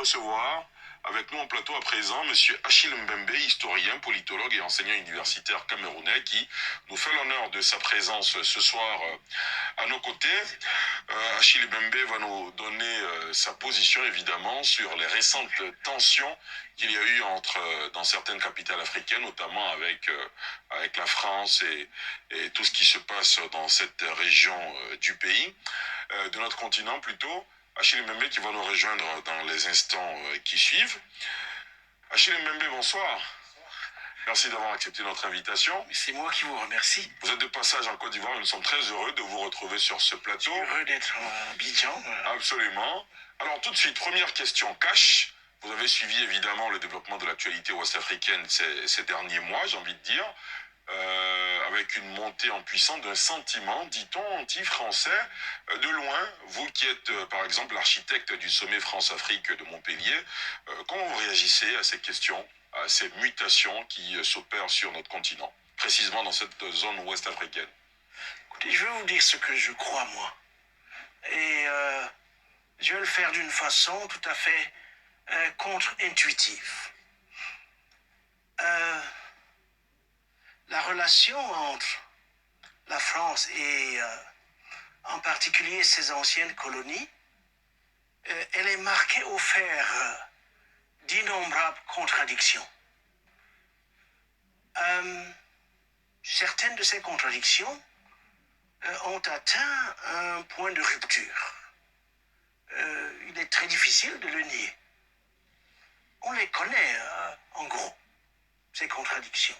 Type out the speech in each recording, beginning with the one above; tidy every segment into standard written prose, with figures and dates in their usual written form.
recevoir avec nous en plateau à présent Monsieur Achille Mbembe, historien, politologue et enseignant universitaire camerounais qui nous fait l'honneur de sa présence ce soir à nos côtés. Achille Mbembe va nous donner sa position évidemment sur les récentes tensions qu'il y a eu dans certaines capitales africaines, notamment avec la France et tout ce qui se passe dans cette région du pays, de notre continent plutôt. Achille Mbembe qui va nous rejoindre dans les instants qui suivent. Achille Mbembe, bonsoir. Merci d'avoir accepté notre invitation. C'est moi qui vous remercie. Vous êtes de passage en Côte d'Ivoire et nous sommes très heureux de vous retrouver sur ce plateau. Heureux d'être en Abidjan. Absolument. Alors tout de suite, première question cash. Vous avez suivi évidemment le développement de l'actualité ouest-africaine ces derniers mois, j'ai envie de dire, avec une montée en puissance d'un sentiment, dit-on, anti-français. De loin, vous qui êtes par exemple l'architecte du sommet France-Afrique de Montpellier, comment vous réagissez à ces questions, à ces mutations qui s'opèrent sur notre continent, précisément dans cette zone ouest africaine? Écoutez, je vais vous dire ce que je crois, moi. Et je vais le faire d'une façon tout à fait contre-intuitive. La relation entre la France et en particulier ses anciennes colonies, elle est marquée au fer d'innombrables contradictions. Certaines de ces contradictions ont atteint un point de rupture. Il est très difficile de le nier. On les connaît, en gros, ces contradictions.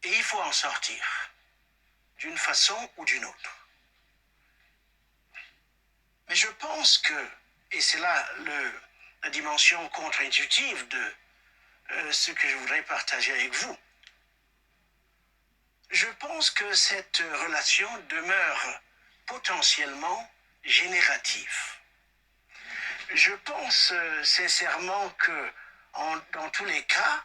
Et il faut en sortir, d'une façon ou d'une autre. Mais je pense que, et c'est là la dimension contre-intuitive de ce que je voudrais partager avec vous, je pense que cette relation demeure potentiellement générative. Je pense sincèrement que, dans tous les cas,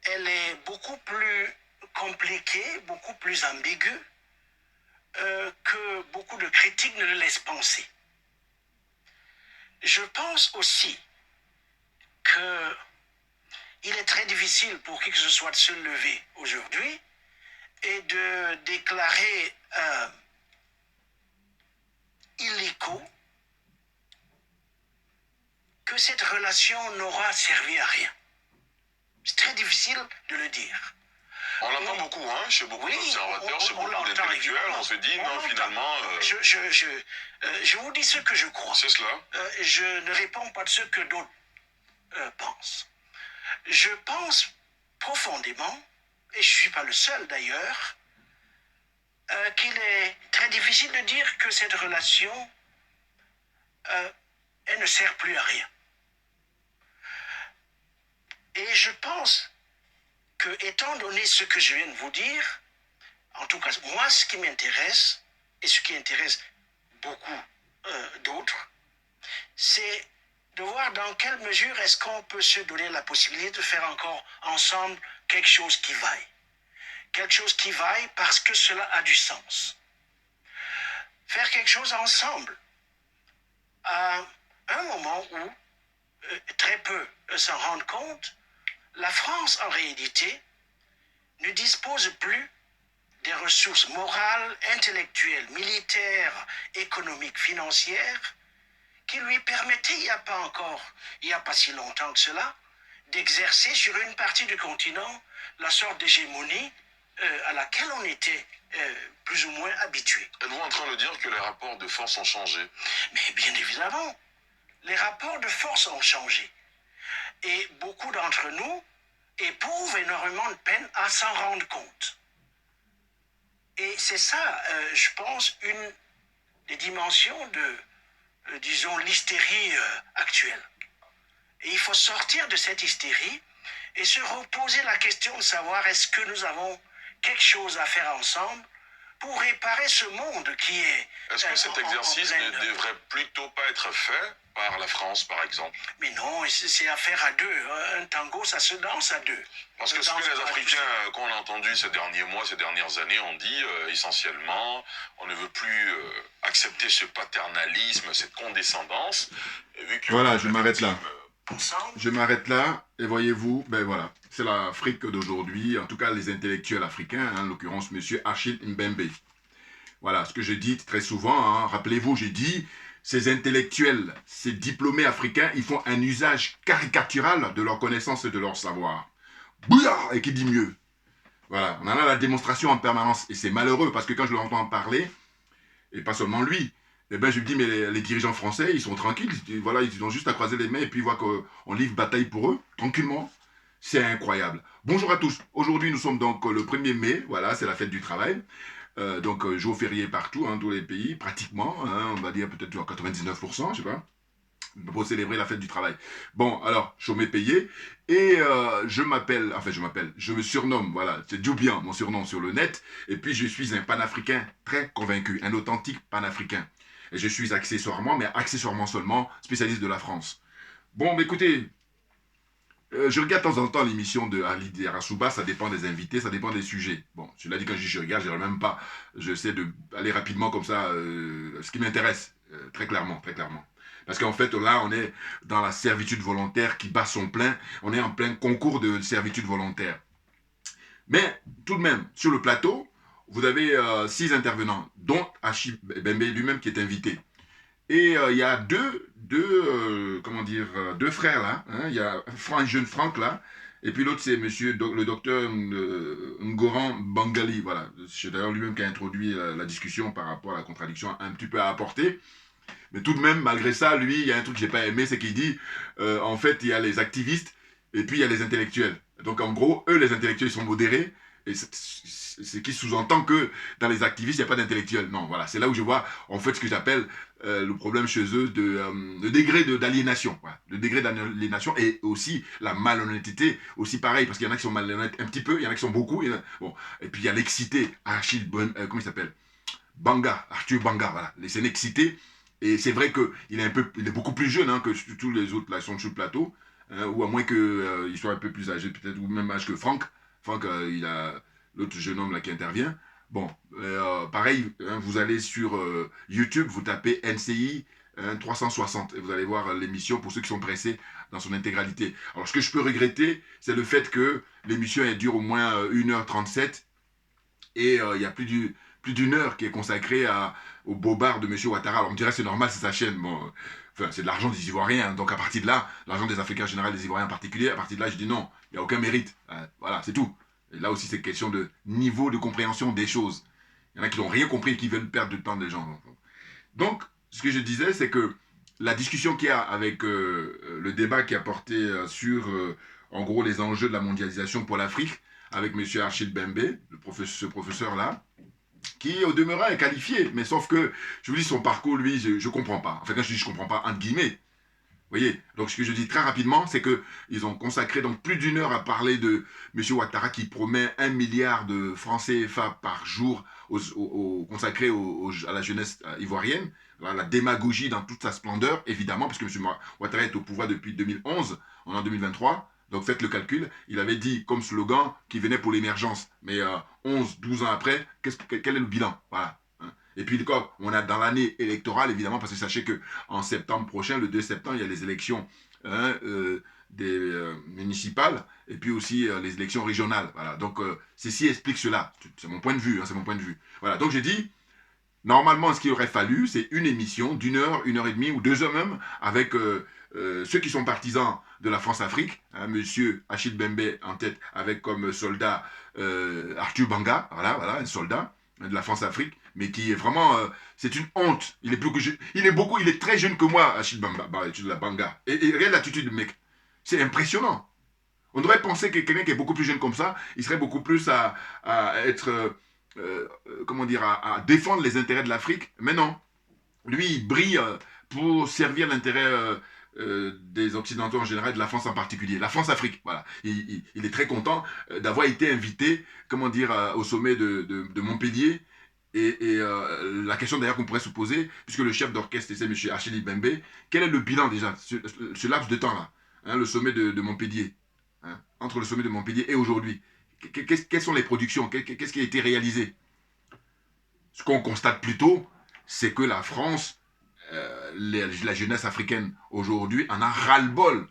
elle est beaucoup plus compliquée, beaucoup plus ambiguë que beaucoup de critiques ne le laissent penser. Je pense aussi qu'il est très difficile pour qui que ce soit de se lever aujourd'hui et de déclarer illico que cette relation n'aura servi à rien. C'est très difficile de le dire. On l'entend beaucoup, hein, chez beaucoup d'observateurs, chez beaucoup d'intellectuels. On se dit, non, finalement... Je vous dis ce que je crois. C'est cela. Je ne réponds pas de ce que d'autres pensent. Je pense profondément, et je ne suis pas le seul d'ailleurs, qu'il est très difficile de dire que cette relation, elle ne sert plus à rien. Et je pense que, étant donné ce que je viens de vous dire, en tout cas, moi, ce qui m'intéresse, et ce qui intéresse beaucoup d'autres, c'est de voir dans quelle mesure est-ce qu'on peut se donner la possibilité de faire encore ensemble quelque chose qui vaille. Quelque chose qui vaille parce que cela a du sens. Faire quelque chose ensemble à un moment où très peu s'en rendent compte, la France, en réalité, ne dispose plus des ressources morales, intellectuelles, militaires, économiques, financières, qui lui permettaient, il n'y a pas si longtemps que cela, d'exercer sur une partie du continent la sorte d'hégémonie à laquelle on était plus ou moins habitué. Êtes-vous en train de dire que les rapports de force ont changé? Mais bien évidemment, les rapports de force ont changé. Et beaucoup d'entre nous éprouvent énormément de peine à s'en rendre compte. Et c'est ça, je pense, une des dimensions de, disons, l'hystérie actuelle. Et il faut sortir de cette hystérie et se reposer la question de savoir est-ce que nous avons quelque chose à faire ensemble pour réparer ce monde qui est... Est-ce que cet exercice pleine... ne devrait plutôt pas être fait par la France, par exemple? Mais non, c'est affaire à deux. Un tango, ça se danse à deux. Parce que ce que les Africains qu'on a entendu ces derniers mois, ces dernières années, ont dit essentiellement, on ne veut plus accepter ce paternalisme, cette condescendance. Et vu que voilà, je m'arrête là. Je m'arrête là, et voyez-vous, ben voilà, c'est l'Afrique d'aujourd'hui, en tout cas les intellectuels africains, hein, en l'occurrence M. Achille Mbembe. Voilà, ce que je dis très souvent, hein, rappelez-vous, j'ai dit, ces intellectuels, ces diplômés africains, ils font un usage caricatural de leur connaissance et de leur savoir. Bouillard, et qui dit mieux. Voilà, on en a la démonstration en permanence, et c'est malheureux, parce que quand je l'entends parler, et pas seulement lui, eh ben je me dis, mais les dirigeants français, ils sont tranquilles, voilà, ils ont juste à croiser les mains, et puis ils voient qu'on livre bataille pour eux, tranquillement. C'est incroyable. Bonjour à tous, aujourd'hui nous sommes donc le 1er mai, voilà, c'est la fête du travail. Donc jour férié partout, hein, tous les pays, pratiquement, hein, on va dire peut-être 99%, je sais pas, pour célébrer la fête du travail. Bon, alors, chômé payé, et je me surnomme, voilà, c'est Djoubien, mon surnom sur le net, et puis je suis un panafricain très convaincu, un authentique panafricain. Et je suis accessoirement, mais accessoirement seulement, spécialiste de la France. Bon, mais écoutez, je regarde de temps en temps l'émission de Ali Arasuba, ça dépend des invités, ça dépend des sujets. Bon, je l'ai dit quand je regarde, je ne même pas, j'essaie d'aller rapidement comme ça, ce qui m'intéresse, très clairement, très clairement. Parce qu'en fait, là, on est dans la servitude volontaire qui bat son plein, on est en plein concours de servitude volontaire. Mais, tout de même, sur le plateau, vous avez 6 intervenants, dont Achille Bembe lui-même qui est invité. Et il y a deux frères là, hein. Il y a un jeune Franck là, et puis l'autre c'est le docteur Ngoran Bangali, voilà. C'est d'ailleurs lui-même qui a introduit la discussion par rapport à la contradiction un petit peu à apporter. Mais tout de même, malgré ça, lui, il y a un truc que j'ai pas aimé, c'est qu'il dit, en fait, il y a les activistes, et puis il y a les intellectuels. Donc en gros, eux, les intellectuels, ils sont modérés, et c'est qui sous-entend que dans les activistes, il n'y a pas d'intellectuels. Non, voilà, c'est là où je vois, en fait, ce que j'appelle le problème chez eux de degré d'aliénation. Voilà. Le degré d'aliénation et aussi la malhonnêteté, aussi pareil, parce qu'il y en a qui sont malhonnêtes un petit peu, il y en a qui sont beaucoup. Bon. Et puis il y a l'excité, Achille, comment il s'appelle, Banga, Arthur Banga, voilà. C'est un excité. Et c'est vrai qu'il est beaucoup plus jeune hein, que tous les autres là, qui sont sur le plateau, hein, ou à moins qu'il soit un peu plus âgé, peut-être, ou même âge que Franck. Franck, il a l'autre jeune homme là qui intervient. Bon, pareil, hein, vous allez sur YouTube, vous tapez NCI 360 et vous allez voir l'émission pour ceux qui sont pressés dans son intégralité. Alors, ce que je peux regretter, c'est le fait que l'émission elle dure au moins 1h37 et il y a plus d'une heure qui est consacrée au bobard de M. Ouattara. Alors on me dirait c'est normal, c'est sa chaîne. Bon, enfin, c'est de l'argent des Ivoiriens. Donc à partir de là, l'argent des Africains en général, des Ivoiriens en particulier, à partir de là, je dis non, il n'y a aucun mérite. Voilà, c'est tout. Et là aussi, c'est question de niveau de compréhension des choses. Il y en a qui n'ont rien compris et qui veulent perdre du temps des gens. Donc, ce que je disais, c'est que la discussion qu'il y a avec le débat qui a porté sur, en gros, les enjeux de la mondialisation pour l'Afrique, avec M. Achille Bembe, ce professeur-là, qui au demeurant est qualifié, mais sauf que, je vous dis, son parcours, lui, je ne comprends pas. Enfin, quand je dis je ne comprends pas, entre guillemets, vous voyez, donc ce que je dis très rapidement, c'est qu'ils ont consacré donc plus d'une heure à parler de M. Ouattara qui promet 1 milliard de francs CFA par jour consacré à la jeunesse ivoirienne, la démagogie dans toute sa splendeur, évidemment, parce que M. Ouattara est au pouvoir depuis 2011, on est en 2023, donc faites le calcul, il avait dit comme slogan qu'il venait pour l'émergence, mais 12 ans après, quel est le bilan? Voilà. Et puis, on a dans l'année électorale, évidemment, parce que sachez qu'en septembre prochain, le 2 septembre, il y a les élections des municipales et puis aussi les élections régionales. Voilà. Donc, ceci explique cela. C'est mon point de vue. Hein, c'est mon point de vue. Voilà. Donc, j'ai dit, normalement, ce qu'il aurait fallu, c'est une émission d'1 heure, 1 heure et demie ou 2 heures même, avec ceux qui sont partisans de la France-Afrique, hein, monsieur Achille Bembe en tête, avec comme soldat Arthur Banga, voilà, un soldat de la France-Afrique, mais qui est vraiment, c'est une honte. Il est très jeune que moi, Achille Banga. Et regarde l'attitude du mec. C'est impressionnant. On devrait penser que quelqu'un qui est beaucoup plus jeune comme ça, il serait beaucoup plus à être, à défendre les intérêts de l'Afrique. Mais non. Lui, il brille pour servir l'intérêt des Occidentaux en général, de la France en particulier. La France-Afrique, voilà. Il est très content d'avoir été invité, au sommet de Montpellier, La question d'ailleurs qu'on pourrait se poser, puisque le chef d'orchestre c'est M. Achille Mbembe, quel est le bilan déjà, ce laps de temps-là, hein, le sommet de Montpellier, hein, entre le sommet de Montpellier et aujourd'hui? Quelles sont les productions? Qu'est-ce qui a été réalisé? Ce qu'on constate plutôt, c'est que la France, la jeunesse africaine aujourd'hui en a ras-le-bol.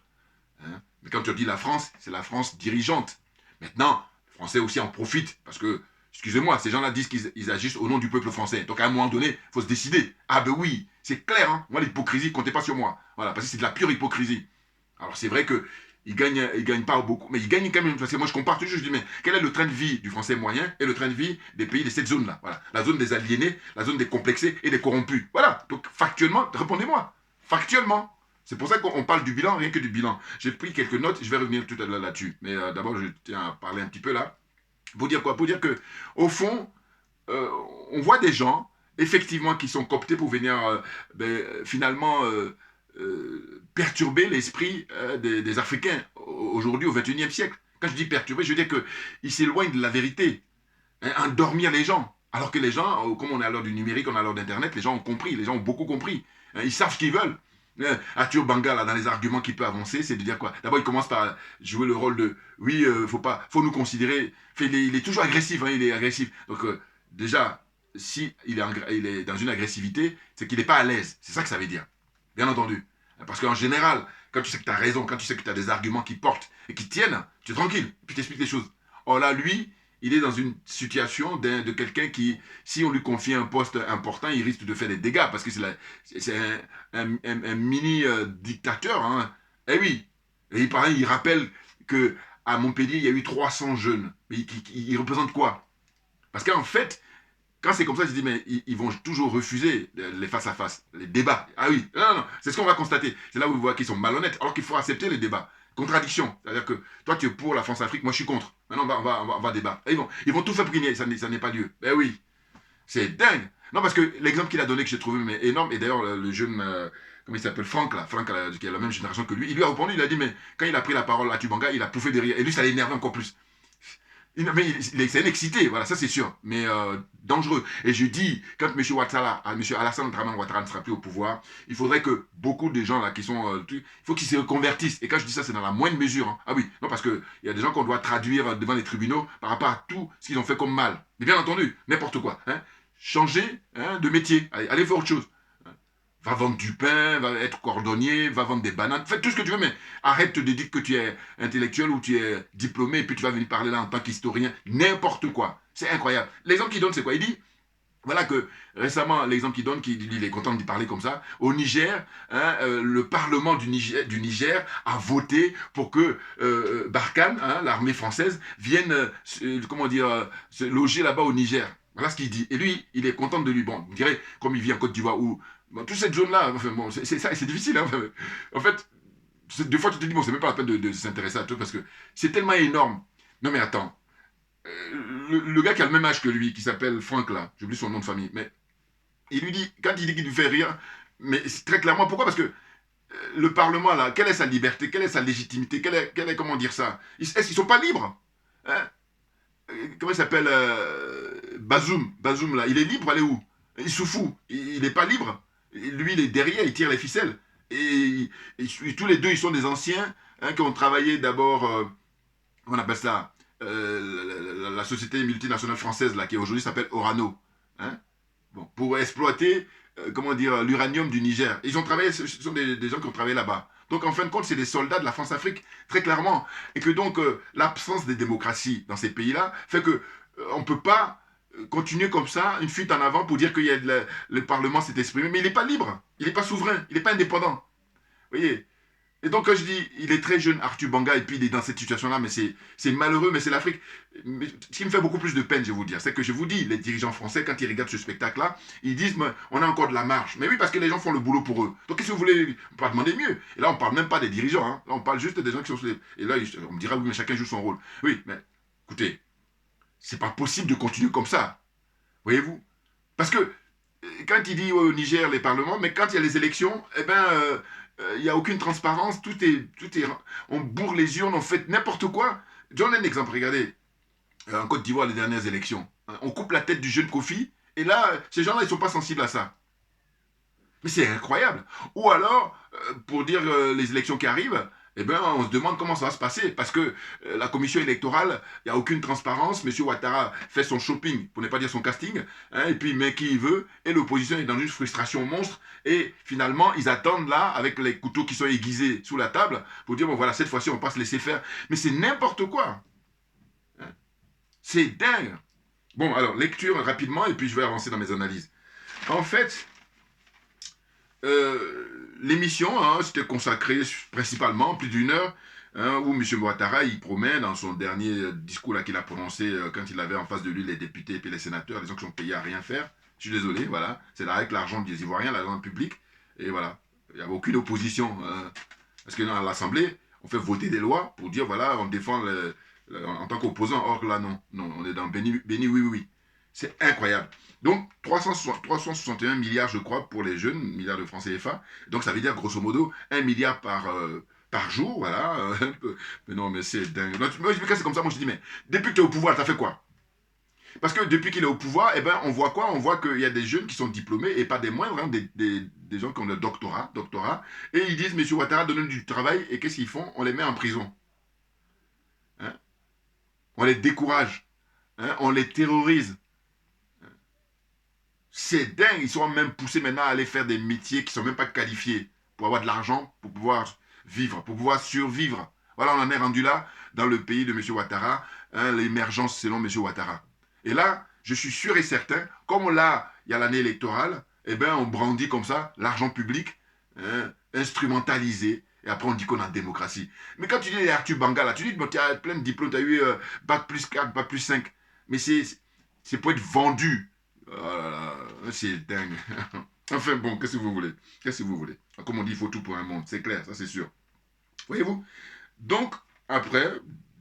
Hein. Mais quand tu dis la France, c'est la France dirigeante. Maintenant, les Français aussi en profitent parce que, excusez-moi, ces gens-là disent qu'ils agissent au nom du peuple français. Donc à un moment donné, il faut se décider. Ah ben oui, c'est clair, hein. Moi l'hypocrisie, comptez pas sur moi. Voilà, parce que c'est de la pure hypocrisie. Alors c'est vrai que ils gagnent pas beaucoup, mais ils gagnent quand même, parce que moi je compare toujours, je dis, mais quel est le train de vie du français moyen et le train de vie des pays de cette zone-là? Voilà, la zone des aliénés, la zone des complexés et des corrompus. Voilà, donc factuellement, répondez-moi, factuellement. C'est pour ça qu'on parle du bilan, rien que du bilan. J'ai pris quelques notes, je vais revenir tout à l'heure là-dessus. Mais d'abord, je tiens à parler un petit peu là. Pour dire quoi? Pour dire que, au fond, on voit des gens, effectivement, qui sont cooptés pour venir, finalement, perturber l'esprit des Africains aujourd'hui au XXIe siècle. Quand je dis perturber, je veux dire qu'ils s'éloignent de la vérité, hein, endormir les gens. Alors que les gens, comme on est à l'heure du numérique, on est à l'heure d'Internet, les gens ont compris, les gens ont beaucoup compris. Hein, ils savent ce qu'ils veulent. Arthur Banga, là, dans les arguments qu'il peut avancer, c'est de dire quoi? D'abord, il commence par jouer le rôle de oui, faut nous considérer. Il est toujours agressif, hein, il est agressif. Donc, déjà, si il est dans une agressivité, c'est qu'il n'est pas à l'aise. C'est ça que ça veut dire. Bien entendu. Parce qu'en général, quand tu sais que tu as raison, quand tu sais que tu as des arguments qui portent et qui tiennent, tu es tranquille, puis tu expliques les choses. Or là, lui, il est dans une situation de quelqu'un qui, si on lui confie un poste important, il risque de faire des dégâts, parce que c'est un mini-dictateur. Hein. Eh oui. Et il rappelle qu'à Montpellier, il y a eu 300 jeunes. Mais il représente quoi? Parce qu'en fait, quand c'est comme ça, je dis, mais ils vont toujours refuser les face-à-face, les débats. Ah oui, non, c'est ce qu'on va constater. C'est là où vous voyez qu'ils sont malhonnêtes, alors qu'il faut accepter les débats. Contradiction. C'est-à-dire que toi, tu es pour la France-Afrique, moi, je suis contre. Maintenant, on va débattre. Et ils vont tout faire pour qu'il ça n'ait pas lieu. Ben oui, c'est dingue. Non, parce que l'exemple qu'il a donné, que j'ai trouvé mais énorme, et d'ailleurs, le jeune, comment il s'appelle, Franck, qui a la même génération que lui, il lui a répondu, il a dit, mais quand il a pris la parole à Tubanga, il a pouffé de rire. Et lui, ça l'a énervé encore plus. C'est un excité, voilà, ça c'est sûr, mais dangereux. Et je dis, quand M. Ouattara, M. Alassane Dramane Ouattara ne sera plus au pouvoir, il faudrait que beaucoup de gens là qui sont... il faut qu'ils se reconvertissent. Et quand je dis ça, c'est dans la moindre mesure. Hein. Ah oui, non, parce qu'il y a des gens qu'on doit traduire devant les tribunaux par rapport à tout ce qu'ils ont fait comme mal. Mais bien entendu, n'importe quoi. Hein. Changer de métier, allez faire autre chose. Va vendre du pain, va être cordonnier, va vendre des bananes, fais tout ce que tu veux, mais arrête de dire que tu es intellectuel ou tu es diplômé et puis tu vas venir parler là en tant qu'historien, n'importe quoi. C'est incroyable. L'exemple qu'il donne, c'est quoi? Il dit, voilà que récemment, l'exemple qu'il donne, il est content d'y parler comme ça, au Niger, hein, le Parlement du Niger a voté pour que Barkhane, hein, l'armée française, vienne, se loger là-bas au Niger. Voilà ce qu'il dit. Et lui, il est content de lui. Bon, vous direz, comme il vit en Côte d'Ivoire, où bon, toute cette zone-là, enfin, bon, c'est difficile. Hein, en fait, des fois, tu te dis, bon, c'est même pas la peine de s'intéresser à tout parce que c'est tellement énorme. Non, mais attends. Le gars qui a le même âge que lui, qui s'appelle Franck, là, j'oublie son nom de famille, mais il lui dit, quand il dit qu'il lui fait rire, mais très clairement, pourquoi? Parce que le Parlement, là, quelle est sa liberté, quelle est sa légitimité, quelle est comment dire ça? Est-ce qu'ils sont pas libres? Hein? Comment il s'appelle Bazoum, là, il est libre, allez où? Il se fout, il n'est pas libre. Lui, il est derrière, il tire les ficelles. Et tous les deux, ils sont des anciens hein, qui ont travaillé d'abord, on appelle ça, la société multinationale française, là, qui aujourd'hui s'appelle Orano. Hein, bon, pour exploiter, comment dire, l'uranium du Niger. Ils ont travaillé, ce sont des gens qui ont travaillé là-bas. Donc, en fin de compte, c'est des soldats de la France-Afrique, très clairement. Et que donc, l'absence de démocratie dans ces pays-là fait que on ne peut pas continuer comme ça, une fuite en avant pour dire que le Parlement s'est exprimé. Mais il n'est pas libre, il n'est pas souverain, il n'est pas indépendant. Vous voyez? Et donc, quand je dis, il est très jeune, Arthur Banga, et puis il est dans cette situation-là, mais c'est malheureux, mais c'est l'Afrique. Ce qui me fait beaucoup plus de peine, je vais vous dire, c'est que je vous dis, les dirigeants français, quand ils regardent ce spectacle-là, ils disent, on a encore de la marge. Mais oui, parce que les gens font le boulot pour eux. Donc, qu'est-ce que vous voulez? On peut pas demander mieux. Et là, on ne parle même pas des dirigeants. Hein. Là, on parle juste des gens qui sont... Et là, on me dira, oui, mais chacun joue son rôle. Oui, mais écoutez, c'est pas possible de continuer comme ça. Voyez-vous? Parce que, quand il dit au Niger, les parlements, mais quand il y a les élections, eh ben... il n'y a aucune transparence, on bourre les urnes, on fait n'importe quoi. Je donne un exemple, regardez, en Côte d'Ivoire, les dernières élections, on coupe la tête du jeune Kofi, Et là, ces gens-là, ils ne sont pas sensibles à ça. Mais c'est incroyable. Ou alors, pour dire les élections qui arrivent, eh ben, on se demande comment ça va se passer. Parce que la commission électorale, il n'y a aucune transparence. Monsieur Ouattara fait son shopping, pour ne pas dire son casting, hein, et puis il met qui il veut. Et l'opposition est dans une frustration monstre. Et finalement, ils attendent là, avec les couteaux qui sont aiguisés sous la table, pour dire, bon voilà, cette fois-ci, on va pas se laisser faire. Mais c'est n'importe quoi. Hein. C'est dingue. Bon, alors, lecture rapidement, et puis je vais avancer dans mes analyses. En fait, l'émission, hein, c'était consacré principalement plus d'une heure, hein, où M. Ouattara, il promet dans son dernier discours qu'il a prononcé quand il avait en face de lui les députés et puis les sénateurs, les gens qui sont payés à rien faire. Je suis désolé, voilà. C'est là avec l'argent des Ivoiriens, l'argent public. Et voilà. Il n'y avait aucune opposition. Parce que dans l'Assemblée, on fait voter des lois pour dire, voilà, on défend en tant qu'opposant. Or là, non. Non, on est dans Béni, oui, oui, oui. C'est incroyable. Donc, 361 milliards, je crois, pour les jeunes, milliards de francs CFA. Donc, ça veut dire, grosso modo, 1 milliard par jour, voilà. Mais non, mais c'est dingue. Donc, moi, quand c'est comme ça, moi, je dis, mais depuis que tu es au pouvoir, tu as fait quoi? Parce que depuis qu'il est au pouvoir, eh ben, on voit quoi? On voit qu'il y a des jeunes qui sont diplômés, et pas des moindres, hein, des gens qui ont le doctorat, et ils disent, monsieur Ouattara, donnez-nous du travail, et qu'est-ce qu'ils font? On les met en prison. Hein? On les décourage. Hein? On les terrorise. C'est dingue, ils sont même poussés maintenant à aller faire des métiers qui ne sont même pas qualifiés pour avoir de l'argent, pour pouvoir vivre, pour pouvoir survivre. Voilà, on en est rendu là, dans le pays de M. Ouattara, hein, l'émergence selon M. Ouattara. Et là, je suis sûr et certain, comme là, il y a l'année électorale, eh bien, on brandit comme ça l'argent public, hein, instrumentalisé, et après on dit qu'on est en démocratie. Mais quand tu dis Arthur Banga, là, tu dis que tu as plein de diplômes, tu as eu Bac plus 4, Bac plus 5, mais c'est pour être vendu. Oh là là, c'est dingue. Enfin bon, qu'est-ce que vous voulez? Qu'est-ce que vous voulez? Comme on dit, il faut tout pour un monde, c'est clair, ça c'est sûr. Voyez-vous? Donc, après,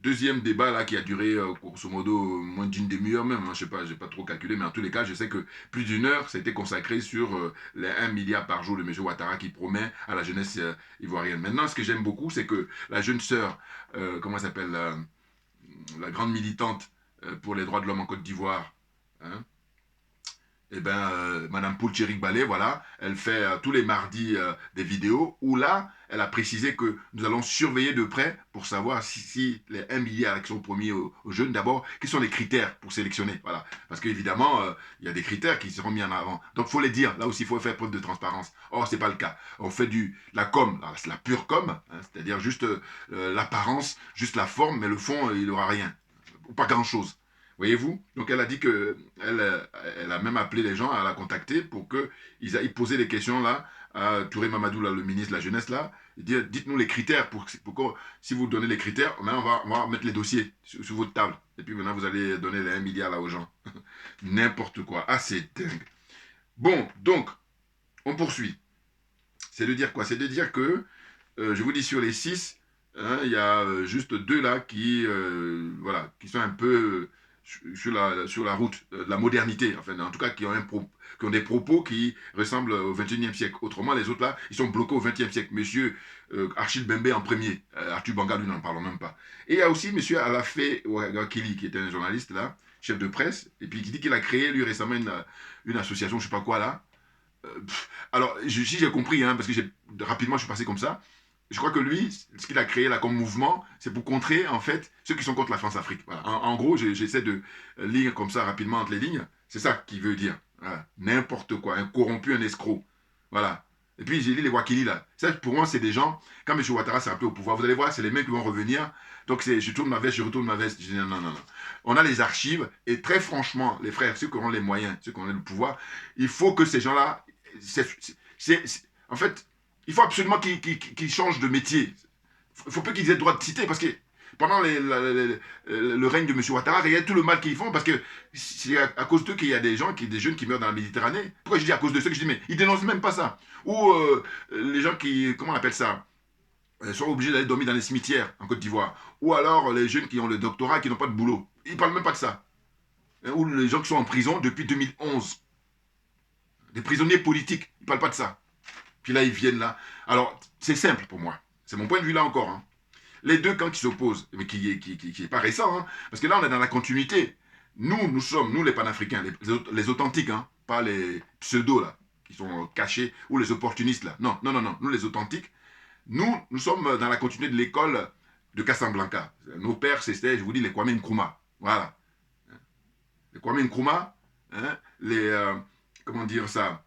deuxième débat là qui a duré grosso modo moins d'une demi-heure même, hein, je sais pas, j'ai pas trop calculé, mais en tous les cas, je sais que plus d'une heure, ça a été consacré sur les 1 milliard par jour de M. Ouattara qui promet à la jeunesse ivoirienne. Maintenant, ce que j'aime beaucoup, c'est que la jeune sœur, comment elle s'appelle, la grande militante pour les droits de l'homme en Côte d'Ivoire, hein, eh ben, Madame Poul Tchérik Balé, voilà, elle fait tous les mardis des vidéos où là, elle a précisé que nous allons surveiller de près pour savoir si les 1 milliard qui sont promis aux jeunes, d'abord, quels sont les critères pour sélectionner, voilà. Parce qu'évidemment, il y a des critères qui seront mis en avant. Donc, il faut les dire, là aussi, il faut faire preuve de transparence. Or, ce n'est pas le cas. On fait la com, c'est la pure com, hein, c'est-à-dire juste l'apparence, juste la forme, mais le fond, il n'aura rien, ou pas grand-chose. Voyez-vous? Donc elle a dit que elle a même appelé les gens à la contacter pour qu'ils aillent poser des questions là à Touré Mamadou, là, le ministre de la Jeunesse là. Dites-nous les critères pour que si vous donnez les critères, on va mettre les dossiers sur votre table. Et puis maintenant vous allez donner les 1 milliard là aux gens. N'importe quoi. Ah, c'est dingue. Bon, donc, on poursuit. C'est de dire quoi? C'est de dire que, je vous dis sur les 6, hein, il y a juste 2 là qui sont un peu sur la route de la modernité, enfin, en tout cas qui ont des propos qui ressemblent au XXIe siècle. Autrement, les autres là, ils sont bloqués au XXe siècle. Monsieur Achille Bembe en premier, Arthur Banga, lui, n'en parlons même pas. Et il y a aussi monsieur Alafé Ouagakili, qui était un journaliste là, chef de presse, et puis qui dit qu'il a créé lui récemment une association, je sais pas quoi là. Alors, si j'ai compris, hein, parce que rapidement je suis passé comme ça, je crois que lui, ce qu'il a créé là comme mouvement, c'est pour contrer en fait ceux qui sont contre la France-Afrique. Voilà. En gros, j'essaie de lire comme ça rapidement entre les lignes. C'est ça qu'il veut dire. Voilà. N'importe quoi, un corrompu, un escroc. Voilà. Et puis j'ai lu les Wakili là. Ça, pour moi, c'est des gens, quand M. Ouattara s'est rappelé au pouvoir, vous allez voir, c'est les mêmes qui vont revenir. Donc je tourne ma veste, je retourne ma veste. Je dis non, non, non. On a les archives, et très franchement, les frères, ceux qui auront les moyens, ceux qui ont le pouvoir, il faut que ces gens-là, en fait, il faut absolument qu'ils changent de métier. Il ne faut plus qu'ils aient le droit de citer, parce que pendant le règne de M. Ouattara, regarde tout le mal qu'ils font, parce que c'est à cause d'eux qu'il y a des jeunes qui meurent dans la Méditerranée. Pourquoi je dis à cause de ceux que je dis, mais ils dénoncent même pas ça. Ou les gens qui, comment on appelle ça, sont obligés d'aller dormir dans les cimetières en Côte d'Ivoire. Ou alors les jeunes qui ont le doctorat, qui n'ont pas de boulot. Ils ne parlent même pas de ça. Ou les gens qui sont en prison depuis 2011. Des prisonniers politiques, ils ne parlent pas de ça. Puis là, ils viennent là. Alors, c'est simple pour moi. C'est mon point de vue là encore. Hein. Les deux camps qui s'opposent, mais qui n'est pas récent, hein, parce que là, on est dans la continuité. Nous sommes, nous les panafricains, les authentiques, hein, pas les pseudos là, qui sont cachés, ou les opportunistes là. Non, non, non, non, nous les authentiques, nous sommes dans la continuité de l'école de Casablanca. Nos pères, c'était, je vous dis, les Kwame Nkrumah. Voilà. Les Kwame Nkrumah, hein, les, comment dire ça,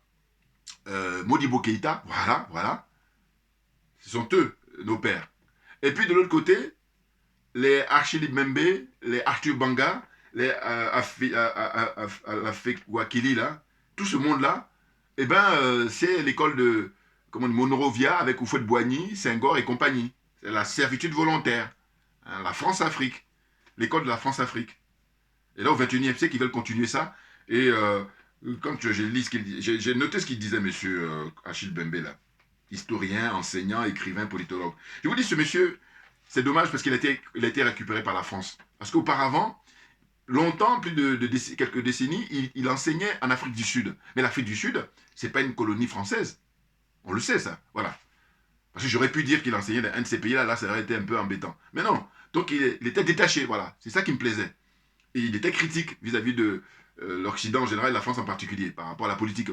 Modibo Keïta, voilà, voilà. Ce sont eux, nos pères. Et puis de l'autre côté, les Achille Mbembe, les Arthur Banga, les Afekwakili, là, tout ce monde-là, eh ben, c'est l'école de Monrovia avec Houphouët-Boigny, Senghor et compagnie. C'est la servitude volontaire. Hein, la France-Afrique. L'école de la France-Afrique. Et là, au XXIe siècle, ils veulent continuer ça. Et quand j'ai noté ce qu'il disait, monsieur Achille Mbembe, là. Historien, enseignant, écrivain, politologue. Je vous dis, ce monsieur, c'est dommage parce qu'il a été récupéré par la France. Parce qu'auparavant, longtemps, plus de quelques décennies, il enseignait en Afrique du Sud. Mais l'Afrique du Sud, c'est pas une colonie française. On le sait, ça. Voilà. Parce que j'aurais pu dire qu'il enseignait dans un de ces pays-là, là, ça aurait été un peu embêtant. Mais non. Donc, il était détaché, voilà. C'est ça qui me plaisait. Et il était critique vis-à-vis de l'Occident en général et la France en particulier, par rapport à la politique.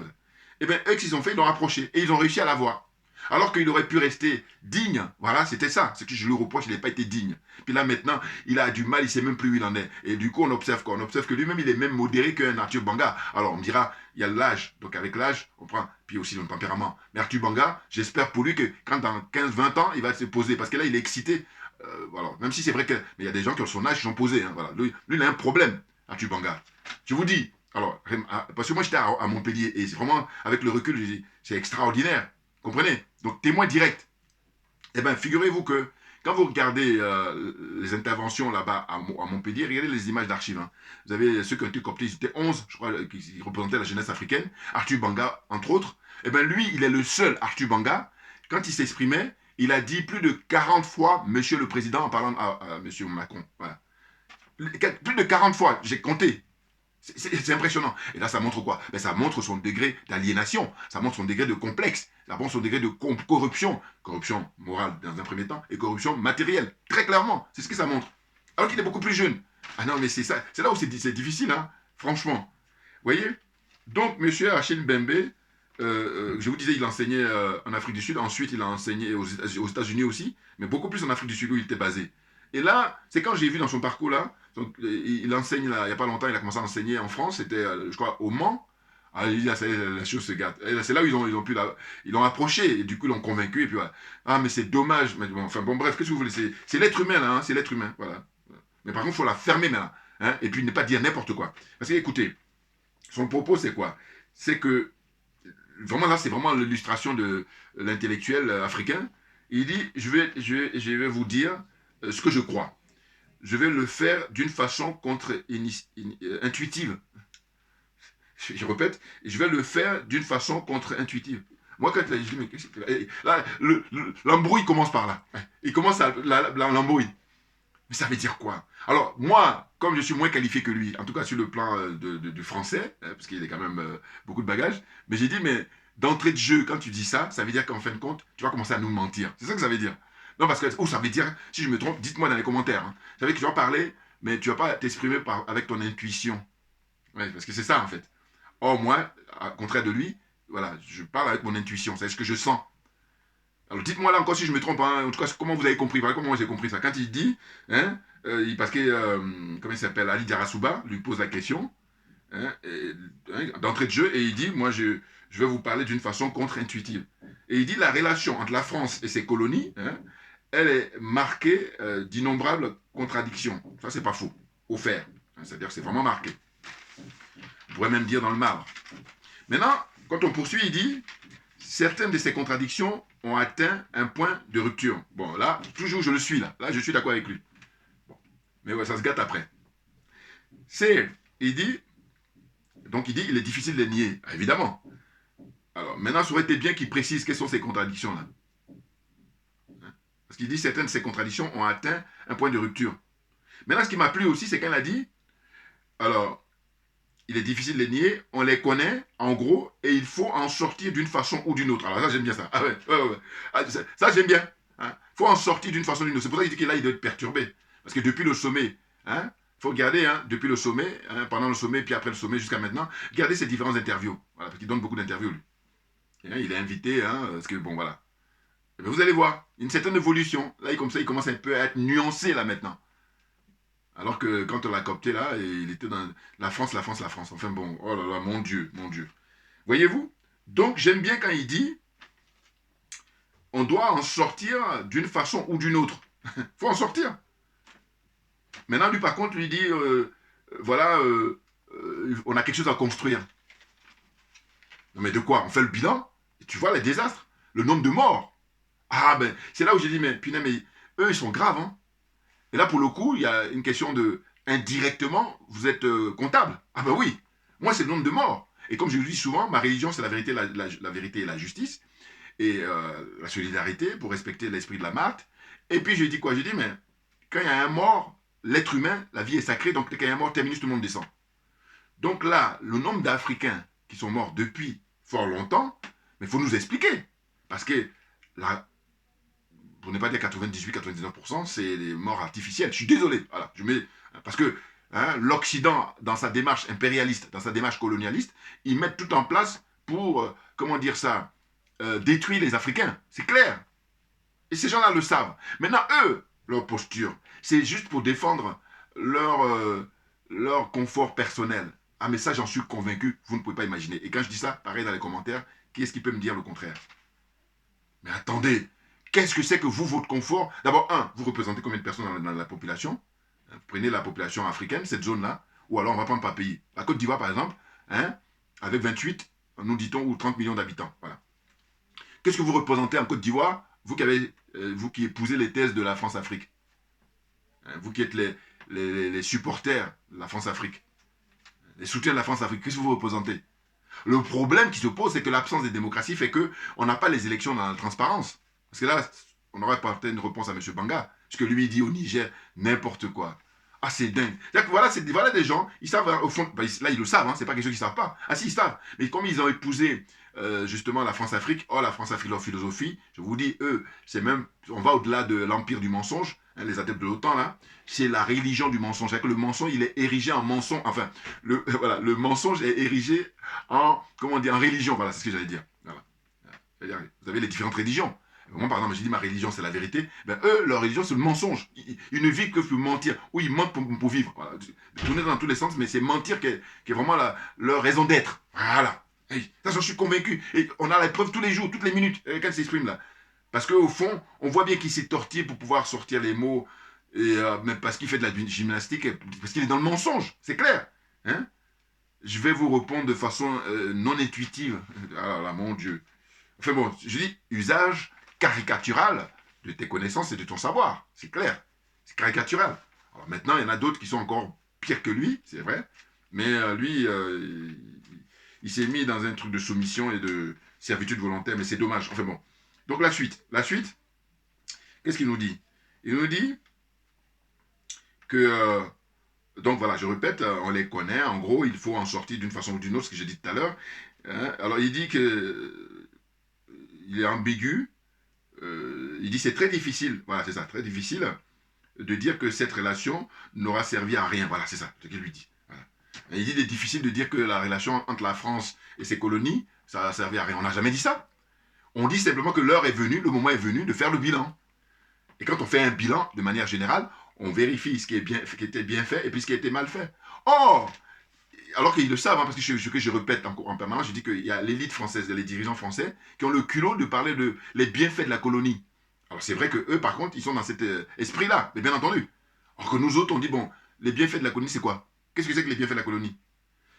Eh bien, eux, qu'ils ont fait, ils l'ont rapproché. Et ils ont réussi à l'avoir. Alors qu'il aurait pu rester digne. Voilà, c'était ça. Ce que je lui reproche, il n'a pas été digne. Puis là, maintenant, il a du mal, il ne sait même plus où il en est. Et du coup, on observe quoi? On observe que lui-même, il est même modéré qu'un Arthur Banga. Alors, on me dira, il y a l'âge. Donc, avec l'âge, on prend. Puis aussi le tempérament. Mais Arthur Banga, j'espère pour lui que quand dans 15-20 ans, il va se poser. Parce que là, il est excité. Voilà. Même si c'est vrai que. Mais il y a des gens qui ont son âge, qui sont posés. Hein, voilà. Lui, il a un problème, Arthur Banga. Je vous dis. Alors, parce que moi, j'étais à Montpellier. Et c'est vraiment, avec le recul, je dis, c'est extraordinaire. Comprenez? Donc, témoin direct. Eh bien, figurez-vous que quand vous regardez les interventions là-bas à Montpellier, regardez les images d'archives. Hein. Vous avez ceux qui ont été cooptés, ils étaient 11, je crois, qui représentaient la jeunesse africaine. Arthur Banga, entre autres. Eh bien, lui, il est le seul, Arthur Banga, quand il s'exprimait, il a dit plus de 40 fois Monsieur le Président en parlant à Monsieur Macron. Voilà. Plus de 40 fois, j'ai compté. C'est impressionnant. Et là, ça montre quoi? Ben, ça montre son degré d'aliénation, ça montre son degré de complexe, ça montre son degré de corruption. Corruption morale dans un premier temps, et corruption matérielle. Très clairement, c'est ce que ça montre. Alors qu'il est beaucoup plus jeune. Ah non, mais c'est ça. C'est là où c'est difficile, hein, franchement. Vous voyez? Donc, M. Achille Mbembe, je vous disais, il enseignait en Afrique du Sud, ensuite il a enseigné aux États-Unis aussi, mais beaucoup plus en Afrique du Sud où il était basé. Et là, c'est quand j'ai vu dans son parcours là, donc, il enseigne là, il n'y a pas longtemps, il a commencé à enseigner en France, c'était, je crois, au Mans. Ah, il dit, ah, ça y est, la chose se gâte. C'est là où ils l'ont approché, et du coup, ils l'ont convaincu, et puis voilà. Ah, mais c'est dommage. Mais bon, enfin, bon, bref, qu'est-ce que vous voulez? C'est l'être humain, là, hein, c'est l'être humain, voilà. Mais par contre, il faut la fermer, maintenant, hein, et puis ne pas dire n'importe quoi. Parce que, écoutez, son propos, c'est quoi? C'est que, vraiment, là, c'est vraiment l'illustration de l'intellectuel africain. Il dit, je vais vous dire ce que je crois. Je vais le faire d'une façon intuitive. Je répète, je vais le faire d'une façon contre-intuitive. Moi, quand je dis, mais là, l'embrouille commence par là. Il commence à l'embrouille. Mais ça veut dire quoi? Alors, moi, comme je suis moins qualifié que lui, en tout cas sur le plan du français, parce qu'il a quand même beaucoup de bagages, mais j'ai dit, mais d'entrée de jeu, quand tu dis ça, ça veut dire qu'en fin de compte, tu vas commencer à nous mentir. C'est ça que ça veut dire. Non, parce que, ça veut dire, si je me trompe, dites-moi dans les commentaires. Hein. Ça veut dire que tu vas parler, mais tu ne vas pas t'exprimer avec ton intuition. Ouais, parce que c'est ça, en fait. Or, moi, au contraire de lui, voilà, je parle avec mon intuition, c'est ce que je sens. Alors, dites-moi là encore si je me trompe, hein, en tout cas, comment vous avez compris, voilà comment j'ai compris ça. Quand il dit, hein, parce que, comment il s'appelle, Ali Diarasouba lui pose la question, hein, d'entrée de jeu, et il dit, moi, je vais vous parler d'une façon contre-intuitive. Et il dit, la relation entre la France et ses colonies, hein, elle est marquée d'innombrables contradictions. Ça, c'est pas faux, au fer. C'est-à-dire que c'est vraiment marqué. On pourrait même dire dans le marbre. Maintenant, quand on poursuit, il dit, certaines de ces contradictions ont atteint un point de rupture. Bon, là, toujours je le suis là. Là, je suis d'accord avec lui. Bon. Mais ouais, ça se gâte après. Il dit, il est difficile de les nier. Ah, évidemment. Alors, maintenant, ça aurait été bien qu'il précise quelles sont ces contradictions-là. Parce qu'il dit, certaines de ces contradictions ont atteint un point de rupture. Maintenant, ce qui m'a plu aussi, c'est quand il a dit, alors, il est difficile de les nier, on les connaît, en gros, et il faut en sortir d'une façon ou d'une autre. Alors ça, j'aime bien ça. Ah ouais. Ah, ça, j'aime bien. Il faut en sortir d'une façon ou d'une autre. C'est pour ça qu'il dit que là, il doit être perturbé. Parce que depuis le sommet, hein, faut regarder, hein, depuis le sommet, hein, pendant le sommet, puis après le sommet, jusqu'à maintenant, regardez ses différentes interviews. Voilà, parce qu'il donne beaucoup d'interviews, lui. Et, hein, il est invité, hein, parce que, bon, voilà. Et vous allez voir, une certaine évolution. Là, comme ça, il commence un peu à être nuancé, là, maintenant. Alors que quand on l'a coopté, là, il était dans la France, la France, la France. Enfin, bon, oh là là, mon Dieu, mon Dieu. Voyez-vous? Donc, j'aime bien quand il dit, on doit en sortir d'une façon ou d'une autre. Il faut en sortir. Maintenant, lui, par contre, lui dit, voilà, on a quelque chose à construire. Non, mais de quoi? On fait le bilan, et tu vois les désastres, le nombre de morts. Ah, ben, c'est là où j'ai dit, mais punaise, mais eux, ils sont graves, hein. Et là, pour le coup, il y a une question de, indirectement, vous êtes comptable. Ah ben oui, moi, c'est le nombre de morts. Et comme je le dis souvent, ma religion, c'est la vérité, la vérité et la justice, et la solidarité, pour respecter l'esprit de la Marthe. Et puis, je dis quoi? Je dis, mais quand il y a un mort, l'être humain, la vie est sacrée, donc quand il y a un mort, terminus, tout le monde descend. Donc là, le nombre d'Africains qui sont morts depuis fort longtemps, mais il faut nous expliquer. Parce que, là, pour ne pas dire 98-99%, c'est des morts artificielles. Je suis désolé. Voilà, parce que hein, l'Occident, dans sa démarche impérialiste, dans sa démarche colonialiste, ils mettent tout en place pour, comment dire ça, détruire les Africains. C'est clair. Et ces gens-là le savent. Maintenant, eux, leur posture, c'est juste pour défendre leur confort personnel. Ah, mais ça, j'en suis convaincu, vous ne pouvez pas imaginer. Et quand je dis ça, pareil dans les commentaires, qui est-ce qui peut me dire le contraire? Mais attendez, qu'est-ce que c'est que vous, votre confort? D'abord, vous représentez combien de personnes dans la population? Prenez la population africaine, cette zone-là, ou alors on va prendre par pays. La Côte d'Ivoire, par exemple, hein, avec 28, nous dit-on, ou 30 millions d'habitants. Voilà. Qu'est-ce que vous représentez en Côte d'Ivoire, vous qui épousez les thèses de la France-Afrique, hein, vous qui êtes les supporters de la France-Afrique, les soutiens de la France-Afrique, qu'est-ce que vous représentez? Le problème qui se pose, c'est que l'absence de démocratie fait qu'on n'a pas les élections dans la transparence. Parce que là, on aurait apporté une réponse à M. Banga, parce que lui, il dit au Niger n'importe quoi. Ah, c'est dingue. C'est-à-dire que voilà des gens, ils savent, au fond, ben, là, ils le savent, hein, c'est pas quelque chose qu'ils ne savent pas. Ah si, ils savent. Mais comme ils ont épousé, justement, la France-Afrique, la France-Afrique, leur philosophie, je vous dis, eux, c'est même, on va au-delà de l'empire du mensonge, hein, les adeptes de l'OTAN, là, c'est la religion du mensonge. C'est-à-dire que le mensonge, il est érigé en mensonge, enfin, voilà, le mensonge est érigé en, comment dire, en religion, voilà, c'est ce que j'allais dire. Voilà. Vous avez les différentes religions. Moi, par exemple, j'ai dit ma religion, c'est la vérité. Ben, eux, leur religion, c'est le mensonge. Ils ne vivent que pour mentir. Ou ils mentent pour vivre. Voilà. Tourner dans tous les sens, mais c'est mentir qui est vraiment leur raison d'être. Voilà. Hey, ça, j'en suis convaincu. Et on a la preuve tous les jours, toutes les minutes, quand il s'exprime là. Parce qu'au fond, on voit bien qu'il s'est tortillé pour pouvoir sortir les mots, et, mais parce qu'il fait de la gymnastique, parce qu'il est dans le mensonge. C'est clair. Hein? Je vais vous répondre de façon non intuitive. Alors là, mon Dieu. Enfin bon, je dis usage caricatural de tes connaissances et de ton savoir. C'est clair. C'est caricatural. Alors maintenant, il y en a d'autres qui sont encore pires que lui, c'est vrai. Mais lui, il s'est mis dans un truc de soumission et de servitude volontaire, mais c'est dommage. Enfin bon. Donc la suite. La suite, qu'est-ce qu'il nous dit? Il nous dit que... donc voilà, je répète, on les connaît. En gros, il faut en sortir d'une façon ou d'une autre, ce que j'ai dit tout à l'heure. Hein? Alors il dit que... il est ambigu. Il dit c'est très difficile, voilà c'est ça, très difficile de dire que cette relation n'aura servi à rien, voilà c'est ça, ce qu'il lui dit. Voilà. Il dit c'est difficile de dire que la relation entre la France et ses colonies, ça n'a servi à rien, on n'a jamais dit ça. On dit simplement que l'heure est venue, le moment est venu de faire le bilan. Et quand on fait un bilan, de manière générale, on vérifie ce qui était bien fait et puis ce qui a été mal fait. Or, alors qu'ils le savent, hein, parce que je répète en permanence, je dis qu'il y a l'élite française, les dirigeants français, qui ont le culot de parler de les bienfaits de la colonie. Alors c'est vrai qu'eux, par contre, ils sont dans cet esprit-là, mais bien entendu. Alors que nous autres, on dit, bon, les bienfaits de la colonie, c'est quoi? Qu'est-ce que c'est que les bienfaits de la colonie?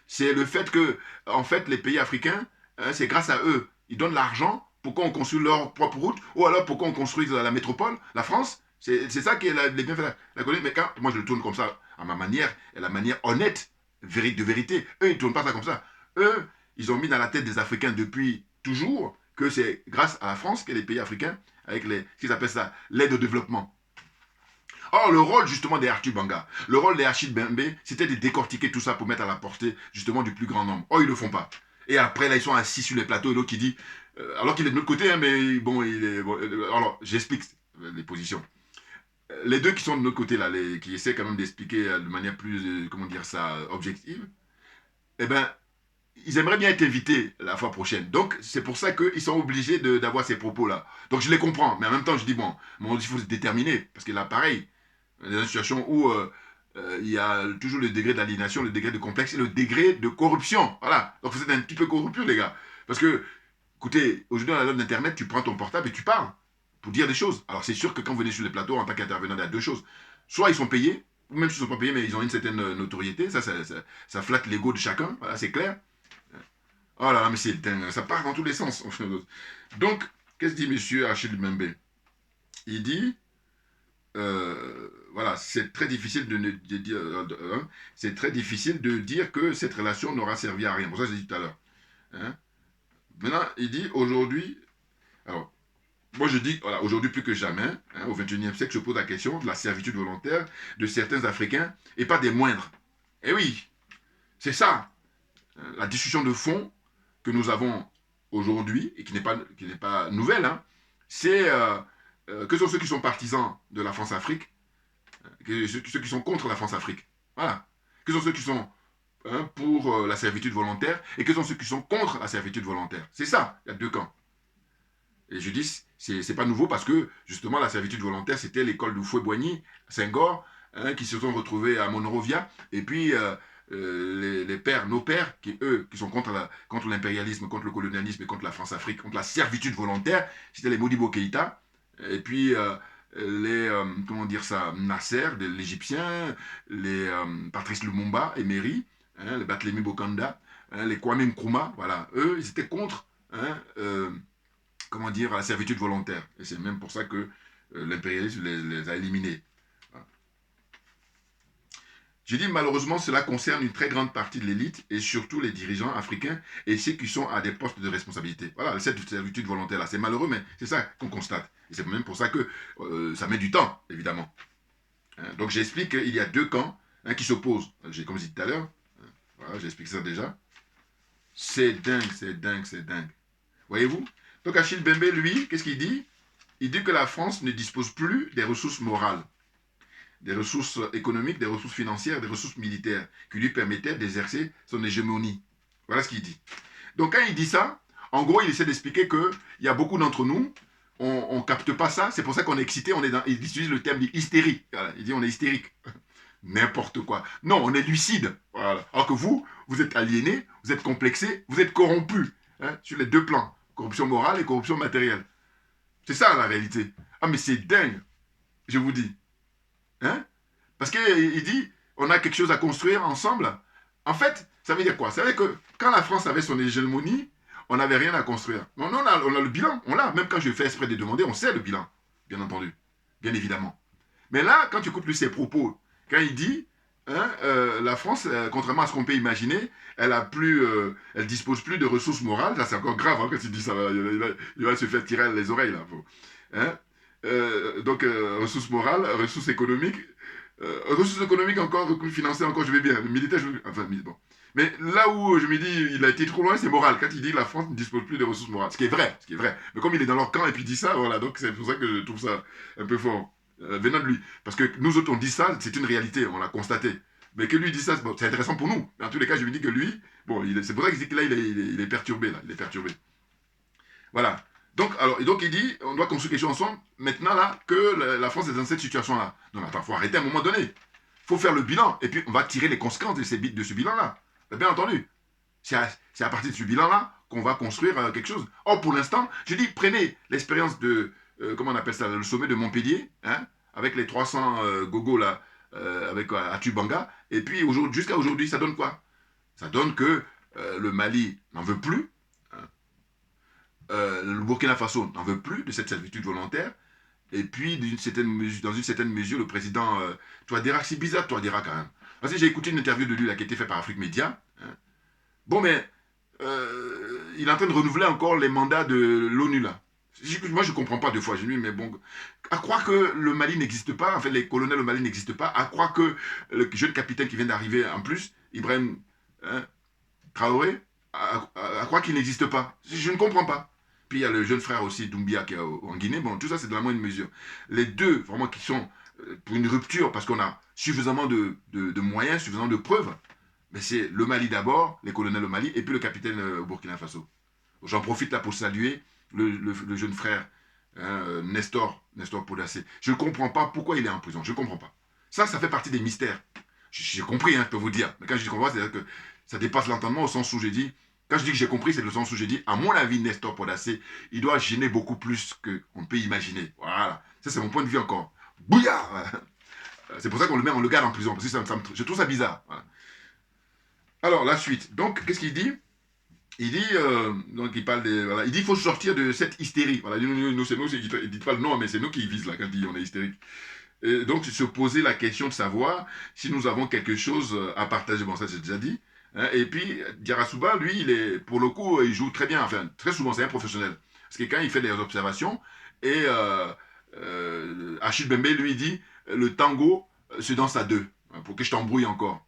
C'est le fait que, en fait, les pays africains, hein, c'est grâce à eux, ils donnent l'argent pour qu'on construise leur propre route, ou alors pour qu'on construise la métropole, la France. C'est ça qui est les bienfaits de la colonie. Mais quand moi je le tourne comme ça, à ma manière, et la manière honnête, de vérité. Eux, ils ne tournent pas ça comme ça. Eux, ils ont mis dans la tête des Africains depuis toujours que c'est grâce à la France que les pays africains, avec ce qu'ils appellent ça, l'aide au développement. Or, le rôle justement des Arthur Banga, le rôle des Achille Mbembe, c'était de décortiquer tout ça pour mettre à la portée justement du plus grand nombre. Or, ils ne le font pas. Et après, là, ils sont assis sur les plateaux et l'autre qui dit, alors qu'il est de l'autre côté, hein, mais bon, alors, j'explique les positions. les deux qui sont de notre côté, là, qui essaient quand même d'expliquer de manière plus, comment dire ça, objective, eh ben, ils aimeraient bien être invités la fois prochaine. Donc, c'est pour ça qu'ils sont obligés d'avoir ces propos-là. Donc, je les comprends. Mais en même temps, je dis, bon, il faut se déterminer. Parce que là, pareil, dans une situation où il y a toujours le degré d'aliénation, le degré de complexe et le degré de corruption. Voilà. Donc, vous êtes un petit peu corrompus, les gars. Parce que, écoutez, aujourd'hui, dans la l'heure d'Internet, tu prends ton portable et tu parles pour dire des choses. Alors, c'est sûr que quand vous venez sur les plateaux, en tant qu'intervenant, il y a deux choses. Soit ils sont payés, ou même s'ils ne sont pas payés, mais ils ont une certaine notoriété. Ça flatte l'ego de chacun. Voilà, c'est clair. Oh là là, mais c'est dingue, ça part dans tous les sens. Donc, qu'est-ce que dit monsieur Achille Mbembe? Il dit, voilà, c'est très difficile de dire, c'est très difficile de dire que cette relation n'aura servi à rien. Pour ça, j'ai dit tout à l'heure. Hein? Maintenant, il dit aujourd'hui, alors, moi je dis, voilà, aujourd'hui plus que jamais, hein, au XXIe siècle, je pose la question de la servitude volontaire de certains Africains et pas des moindres. Eh oui, c'est ça, la discussion de fond que nous avons aujourd'hui, et qui n'est pas nouvelle, hein, c'est que sont ceux qui sont partisans de la France-Afrique, ceux qui sont contre la France-Afrique. Voilà. Que sont ceux qui sont pour la servitude volontaire, et que sont ceux qui sont contre la servitude volontaire. C'est ça, il y a deux camps. Et je dis, c'est pas nouveau parce que, justement, la servitude volontaire, c'était l'école de Fouet-Boigny, Senghor, hein, qui se sont retrouvés à Monrovia, et puis les pères, nos pères, qui sont contre l'impérialisme, contre le colonialisme et contre la France-Afrique, contre la servitude volontaire, c'était les Modibo Keïta, et puis comment dire ça, Nasser, l'Égyptien, les Patrice Lumumba, Emery, hein, les Barthélemy Bokanda, hein, les Kwame Nkrumah, voilà, eux, ils étaient contre, hein, comment dire, la servitude volontaire. Et c'est même pour ça que l'impérialisme les a éliminés. Voilà. Je dis malheureusement, cela concerne une très grande partie de l'élite et surtout les dirigeants africains et ceux qui sont à des postes de responsabilité. Voilà, cette servitude volontaire-là, c'est malheureux, mais c'est ça qu'on constate. Et c'est même pour ça que ça met du temps, évidemment. Hein, donc j'explique qu'il y a deux camps hein, qui s'opposent. Comme je disais tout à l'heure, voilà, j'ai expliqué ça déjà. C'est dingue, c'est dingue, c'est dingue. Voyez-vous? Donc Achille Mbembe, lui, qu'est-ce qu'il dit? Il dit que la France ne dispose plus des ressources morales, des ressources économiques, des ressources financières, des ressources militaires qui lui permettaient d'exercer son hégémonie. Voilà ce qu'il dit. Donc quand il dit ça, en gros, il essaie d'expliquer qu'il y a beaucoup d'entre nous, on ne capte pas ça, c'est pour ça qu'on est excité, il utilise le terme hystérie. Voilà, il dit on est hystérique. N'importe quoi. Non, on est lucide. Voilà. Alors que vous êtes aliéné, vous êtes complexé, vous êtes corrompu hein, sur les deux plans. Corruption morale et corruption matérielle. C'est ça la réalité. Ah mais c'est dingue, je vous dis. Hein? Parce qu'il dit, on a quelque chose à construire ensemble. En fait, ça veut dire quoi? Ça veut dire que quand la France avait son hégémonie, on n'avait rien à construire. On a le bilan, on l'a. Même quand je fais exprès de demander, on sait le bilan, bien entendu, bien évidemment. Mais là, quand tu écoutes lui ses propos, quand il dit, hein, la France, contrairement à ce qu'on peut imaginer, elle dispose plus de ressources morales. Là, c'est encore grave hein, quand il dit ça. Il va se faire tirer les oreilles là. Hein? Donc, ressources morales, ressources économiques encore, recul financier encore, je vais bien. Militaire, enfin, bon. Mais là où je me dis, il a été trop loin, c'est moral. Quand il dit que la France ne dispose plus de ressources morales, ce qui est vrai. Mais comme il est dans leur camp et puis il dit ça, voilà, donc c'est pour ça que je trouve ça un peu fort. Venant de lui. Parce que nous autres, on dit ça, c'est une réalité, on l'a constaté. Mais que lui dit ça, bon, c'est intéressant pour nous. Mais en tous les cas, je me dis que lui, bon, c'est pour ça qu'il dit que là, il est perturbé, là. Il est perturbé. Voilà. Donc il dit, on doit construire quelque chose ensemble, maintenant là, que la France est dans cette situation-là. Donc attends, il faut arrêter à un moment donné. Il faut faire le bilan, et puis on va tirer les conséquences de ce bilan-là. Bien entendu. C'est à partir de ce bilan-là qu'on va construire quelque chose. Or, pour l'instant, je dis, prenez l'expérience de, comment on appelle ça, le sommet de Montpellier, hein, avec les 300 gogos là, avec Atubanga, et puis jusqu'à aujourd'hui, ça donne quoi? Ça donne que le Mali n'en veut plus, le Burkina Faso n'en veut plus de cette servitude volontaire. Et puis, dans une certaine mesure, le président Touadéra, c'est bizarre Touadéra quand même. Parce que j'ai écouté une interview de lui là, qui a été faite par Afrique Média. Hein. Bon, mais il est en train de renouveler encore les mandats de l'ONU là. Moi, je ne comprends pas deux fois. Je me dis, mais bon, à croire que le Mali n'existe pas, en fait, les colonels au Mali n'existent pas, à croire que le jeune capitaine qui vient d'arriver en plus, Ibrahim Traoré, à croire qu'il n'existe pas. Je ne comprends pas. Puis il y a le jeune frère aussi, Doumbia, qui est en Guinée. Bon, tout ça, c'est de la moindre mesure. Les deux, vraiment, qui sont pour une rupture, parce qu'on a suffisamment de moyens, suffisamment de preuves, mais c'est le Mali d'abord, les colonels au Mali, et puis le capitaine au Burkina Faso. J'en profite là pour saluer le jeune frère Nestor Podassé. Je ne comprends pas pourquoi il est en prison. Je ne comprends pas. Ça fait partie des mystères. J'ai compris, je peux vous dire. Mais quand je dis comprends, c'est-à-dire que ça dépasse l'entendement au sens où j'ai dit. Quand je dis que j'ai compris, c'est le sens où j'ai dit, à mon avis, Nestor Podassé, il doit gêner beaucoup plus qu'on peut imaginer. Voilà. Ça, c'est mon point de vue encore. Bouillard. C'est pour ça qu'on le garde en prison. Parce que je trouve ça bizarre. Voilà. Alors, la suite. Donc, qu'est-ce qu'il dit? Il dit, donc il parle de, voilà, il dit qu'il faut sortir de cette hystérie. Voilà, nous c'est nous, il dit pas le nom, mais c'est nous qui vise là quand il dit on est hystérique. Et donc se poser la question de savoir si nous avons quelque chose à partager. Bon, ça j'ai déjà dit. Hein, et puis Diarra-Souba, lui, il est, pour le coup, il joue très bien. Enfin, très souvent, c'est un professionnel. Parce que quand il fait des observations, et Achille Bembe lui dit, le tango se danse à deux. Pour que je t'embrouille encore.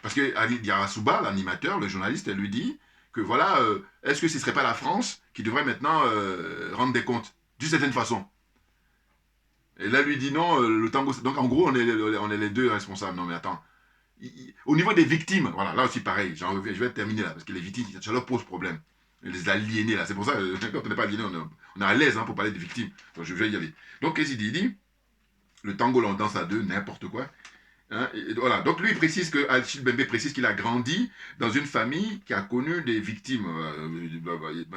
Parce que Diarra-Souba, l'animateur, le journaliste, lui dit que voilà, est-ce que ce ne serait pas la France qui devrait maintenant rendre des comptes, d'une certaine façon. Et là, lui dit non, le tango... Donc, en gros, on est les deux responsables. Non, mais attends. Au niveau des victimes, voilà, là aussi, pareil. Je vais terminer là, parce que les victimes, ça leur pose problème. Les aliénés, là. C'est pour ça, quand on n'est pas aliéné, on est à l'aise pour parler des victimes. Donc, je vais y aller. Donc, qu'est-ce qu'il dit? Il dit, le tango, on danse à deux, n'importe quoi. Hein, voilà. Donc lui, il précise que Achille Bembe précise qu'il a grandi dans une famille qui a connu des victimes.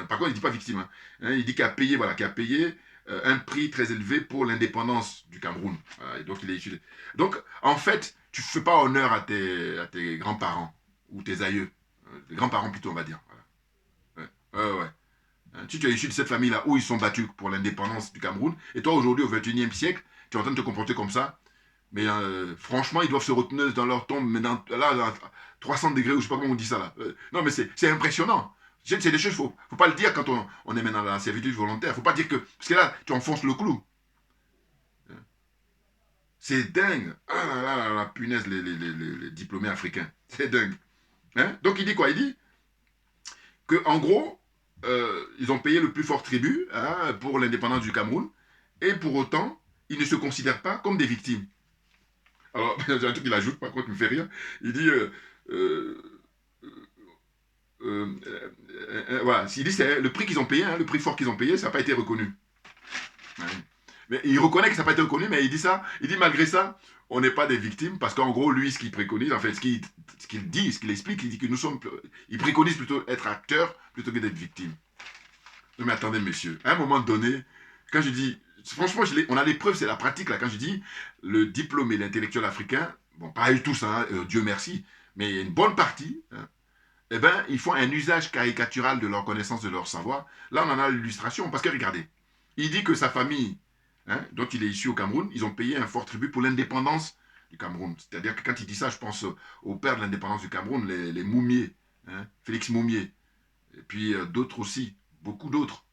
Par contre, il ne dit pas victime. Hein, il dit qu'il a payé, voilà, qu'il a payé un prix très élevé pour l'indépendance du Cameroun. Voilà, et donc il est issu. Donc en fait, tu ne fais pas honneur à tes grands-parents ou tes aïeux, les grands-parents plutôt, on va dire. Voilà. Ouais. Hein, tu es issu de cette famille-là où ils sont battus pour l'indépendance du Cameroun, et toi aujourd'hui au XXIe siècle, tu es en train de te comporter comme ça. Mais franchement, ils doivent se retenir dans leur tombe, mais là, 300 degrés, ou je sais pas comment on dit ça là. Non, mais c'est impressionnant. C'est des choses, faut pas le dire quand on est maintenant dans la servitude volontaire. Faut pas dire que... Parce que là, tu enfonces le clou. C'est dingue. Ah là là, la punaise, les diplômés africains. C'est dingue. Hein? Donc il dit quoi? Il dit que en gros, ils ont payé le plus fort tribut pour l'indépendance du Cameroun, et pour autant, ils ne se considèrent pas comme des victimes. Alors, il y a un truc qu'il ajoute, par contre, qui me fait rire. Il dit, voilà, il dit c'est le prix qu'ils ont payé, le prix fort qu'ils ont payé, ça n'a pas été reconnu. Ouais. Mais il reconnaît que ça n'a pas été reconnu, mais il dit ça, il dit malgré ça, on n'est pas des victimes, parce qu'en gros, lui, ce qu'il préconise, en fait, ce qu'il dit, ce qu'il explique, il dit que il préconise plutôt être acteur plutôt que d'être victime. Non mais attendez, messieurs, à un moment donné, quand je dis... Franchement, on a les preuves, c'est la pratique, là. Quand je dis le diplômé, l'intellectuel africain, bon, pas du tout ça, Dieu merci, mais une bonne partie, eh ben, ils font un usage caricatural de leur connaissance, de leur savoir. Là, on en a l'illustration, parce que regardez, il dit que sa famille, dont il est issu au Cameroun, ils ont payé un fort tribut pour l'indépendance du Cameroun. C'est-à-dire que quand il dit ça, je pense au père de l'indépendance du Cameroun, les Moumier, Félix Moumier, et puis d'autres aussi, beaucoup d'autres.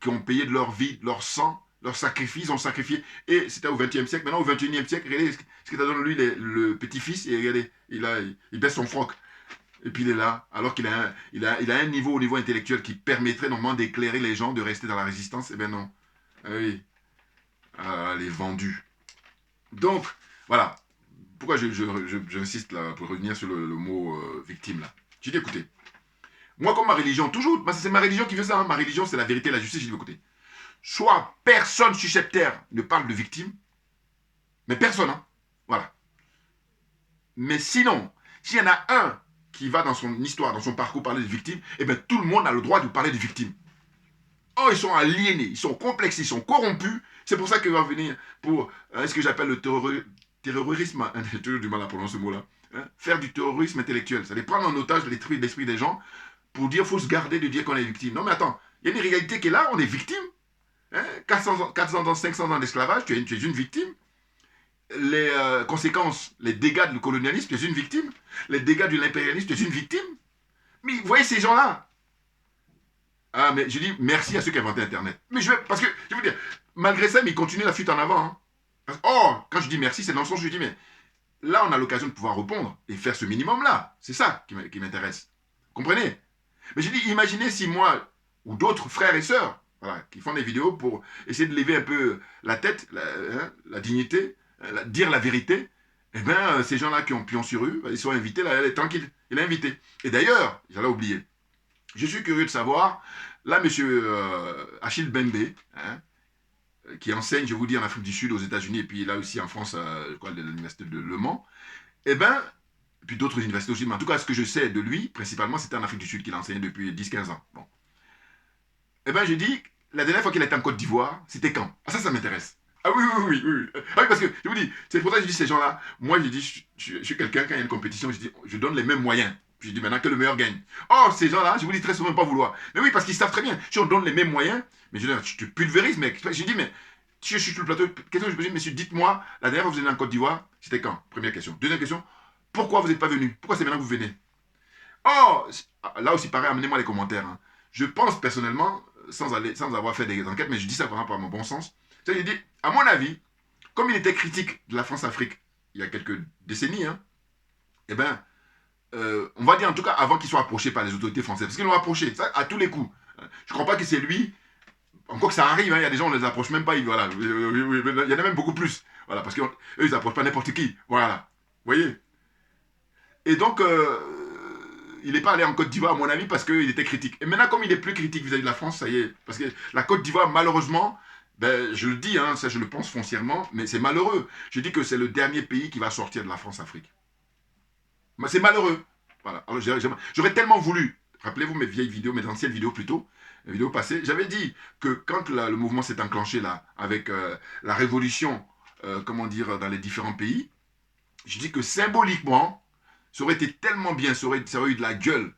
Qui ont payé de leur vie, de leur sang, leur sacrifice, ont sacrifié. Et c'était au XXe siècle. Maintenant, au XXIe siècle, regardez ce qu'il a donné lui, le petit-fils, et regardez, il baisse son froc. Et puis il est là, alors qu'il a un niveau au niveau intellectuel qui permettrait normalement d'éclairer les gens, de rester dans la résistance. Eh bien non. Ah oui. Ah, les vendus. Donc, voilà. Pourquoi j'insiste là, pour revenir sur le mot victime là. J'ai dit, écoutez, moi, comme ma religion, toujours, c'est ma religion qui veut ça. Ma religion, c'est la vérité et la justice. Je dis, écoutez, soit personne sur cette terre ne parle de victime, mais personne, voilà. Mais sinon, s'il y en a un qui va dans son histoire, dans son parcours parler de victime, eh bien, tout le monde a le droit de parler de victime. Oh, ils sont aliénés, ils sont complexés, ils sont corrompus. C'est pour ça qu'ils vont venir pour ce que j'appelle le terrorisme. J'ai toujours du mal à prononcer ce mot-là. Faire du terrorisme intellectuel. Ça les prendre en otage l'esprit des gens, pour dire, il faut se garder de dire qu'on est victime. Non mais attends, il y a une réalité qui est là, on est victime. 400 ans, 500 ans d'esclavage, tu es une victime. Les conséquences, les dégâts du colonialisme, tu es une victime. Les dégâts de l'impérialisme, tu es une victime. Mais vous voyez ces gens-là. Ah mais je dis merci à ceux qui ont inventé Internet. Mais parce que, je veux dire, malgré ça, mais ils continuent la fuite en avant. Oh, quand je dis merci, c'est dans le sens où je dis, mais là, on a l'occasion de pouvoir répondre et faire ce minimum-là. C'est ça qui m'intéresse. Comprenez? Mais j'ai dit, imaginez si moi, ou d'autres frères et sœurs, voilà, qui font des vidéos pour essayer de lever un peu la tête, la dignité, dire la vérité. Eh bien, ces gens-là qui ont pion sur rue, ils sont invités, là, elle est tranquille. Il est invité. Et d'ailleurs, j'allais oublier, je suis curieux de savoir, là, monsieur Achille Bembe, hein, qui enseigne, je vous dis, en Afrique du Sud, aux États-Unis, et puis là aussi en France, à l'université de Le Mans, eh bien, et puis d'autres universités aussi, mais en tout cas, ce que je sais de lui, principalement, c'était en Afrique du Sud qu'il enseignait depuis 10-15 ans. Bon. Eh bien, je dis, la dernière fois qu'il était en Côte d'Ivoire, c'était quand? Ah, ça m'intéresse. Ah oui, oui, oui, oui. Ah oui, parce que, je vous dis, c'est pour ça que je dis ces gens-là, moi, je dis, je suis quelqu'un, quand il y a une compétition, je dis, je donne les mêmes moyens. Puis je dis maintenant que le meilleur gagne. Oh, ces gens-là, je vous dis très souvent, pas vouloir. Mais oui, parce qu'ils savent très bien, si on donne les mêmes moyens, mais je dis, tu pulvérises, mec. Je dis, mais, si je suis sur le plateau, question que je me dis, monsieur, dites-moi, la dernière fois que vous êtes en Côte d'Ivoire, c'était quand? Première question. Deuxième question, pourquoi vous n'êtes pas venu? Pourquoi c'est maintenant que vous venez? Oh, là aussi, pareil, amenez-moi les commentaires. Hein. Je pense personnellement, sans avoir fait des enquêtes, mais je dis ça vraiment par mon bon sens. Je dis, à mon avis, comme il était critique de la France-Afrique il y a quelques décennies, hein, eh bien, on va dire en tout cas avant qu'il soit approché par les autorités françaises, parce qu'ils l'ont approché, ça, à tous les coups. Je ne crois pas que c'est lui, encore que ça arrive, hein, il y a des gens, on ne les approche même pas, voilà, il y en a même beaucoup plus, voilà, parce qu'eux, ils n'approchent pas n'importe qui, voilà, vous voyez. Et donc, il n'est pas allé en Côte d'Ivoire, à mon avis, parce qu'il était critique. Et maintenant, comme il est plus critique vis-à-vis de la France, ça y est, parce que la Côte d'Ivoire, malheureusement, ben, je le dis, hein, ça je le pense foncièrement, mais c'est malheureux. Je dis que c'est le dernier pays qui va sortir de la France-Afrique. C'est malheureux. Voilà. Alors, j'aurais tellement voulu, rappelez-vous mes vieilles vidéos, mes anciennes vidéos plutôt, les vidéos passées, j'avais dit que quand le mouvement s'est enclenché là, avec la révolution, comment dire, dans les différents pays, je dis que symboliquement, ça aurait été tellement bien, ça aurait eu de la gueule,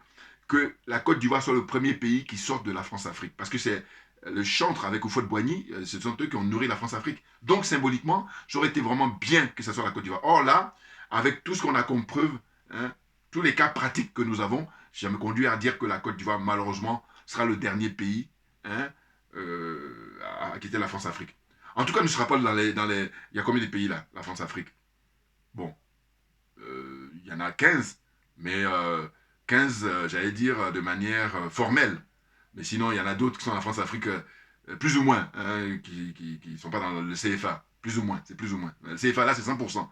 que la Côte d'Ivoire soit le premier pays qui sorte de la France-Afrique. Parce que c'est le chantre avec Houphouët-Boigny, ce sont eux qui ont nourri la France-Afrique. Donc symboliquement, ça aurait été vraiment bien que ça soit la Côte d'Ivoire. Or là, avec tout ce qu'on a comme preuve, hein, tous les cas pratiques que nous avons, ça me conduit à dire que la Côte d'Ivoire, malheureusement, sera le dernier pays, hein, à quitter la France-Afrique. En tout cas, ne sera pas dans les... Il y a combien de pays là, la France-Afrique? Bon, il y en a 15, mais 15, j'allais dire, de manière formelle. Mais sinon, il y en a d'autres qui sont en France-Afrique, plus ou moins, hein, qui ne sont pas dans le CFA. Plus ou moins, c'est plus ou moins. Le CFA, là, c'est 100%.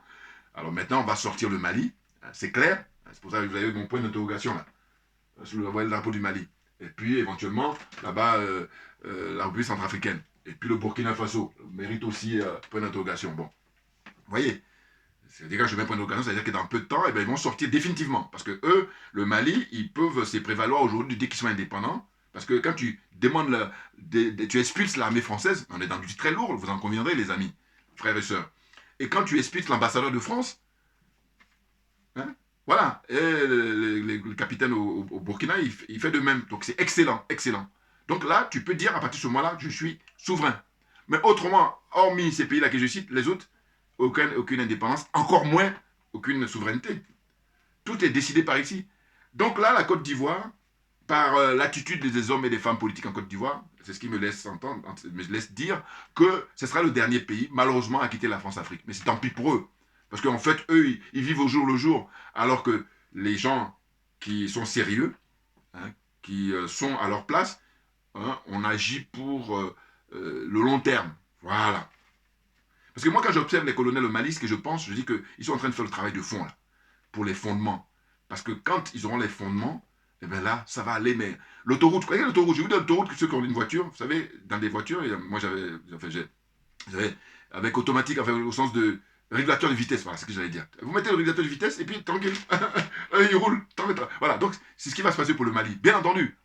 Alors maintenant, on va sortir le Mali, c'est clair. C'est pour ça que vous avez mon point d'interrogation, là. Sur le drapeau du Mali. Et puis, éventuellement, là-bas, la République centrafricaine. Et puis le Burkina Faso mérite aussi point d'interrogation. Bon, vous voyez, c'est-à-dire que je mets point d'interrogation, c'est-à-dire que dans peu de temps, eh bien, ils vont sortir définitivement. Parce que eux, le Mali, ils peuvent se prévaloir aujourd'hui dès qu'ils sont indépendants. Parce que quand tu demandes, tu expulses l'armée française, on est dans du très lourd, vous en conviendrez, les amis, frères et sœurs. Et quand tu expulses l'ambassadeur de France, hein, voilà, et le capitaine au Burkina, il fait de même. Donc c'est excellent, excellent. Donc là, tu peux dire à partir de ce moment-là, je suis souverain. Mais autrement, hormis ces pays-là que je cite, les autres, aucune indépendance, encore moins aucune souveraineté. Tout est décidé par ici. Donc là, la Côte d'Ivoire, par l'attitude des hommes et des femmes politiques en Côte d'Ivoire, c'est ce qui me laisse entendre, me laisse dire que ce sera le dernier pays, malheureusement, à quitter la France-Afrique. Mais c'est tant pis pour eux. Parce qu'en fait, eux, ils vivent au jour le jour, alors que les gens qui sont sérieux, hein, qui sont à leur place, hein, on agit pour le long terme. Voilà. Parce que moi, quand j'observe les colonels au Mali, ce que je pense, je dis qu'ils sont en train de faire le travail de fond, là, pour les fondements. Parce que quand ils auront les fondements, eh bien là, ça va aller, mais l'autoroute, vous voyez l'autoroute, je vous dis l'autoroute, ceux qui ont une voiture, vous savez, dans des voitures, moi j'avais, avec automatique, enfin, au sens de régulateur de vitesse, voilà, c'est ce que j'allais dire. Vous mettez le régulateur de vitesse, et puis, tranquille, il roule, voilà, donc, c'est ce qui va se passer pour le Mali, bien entendu.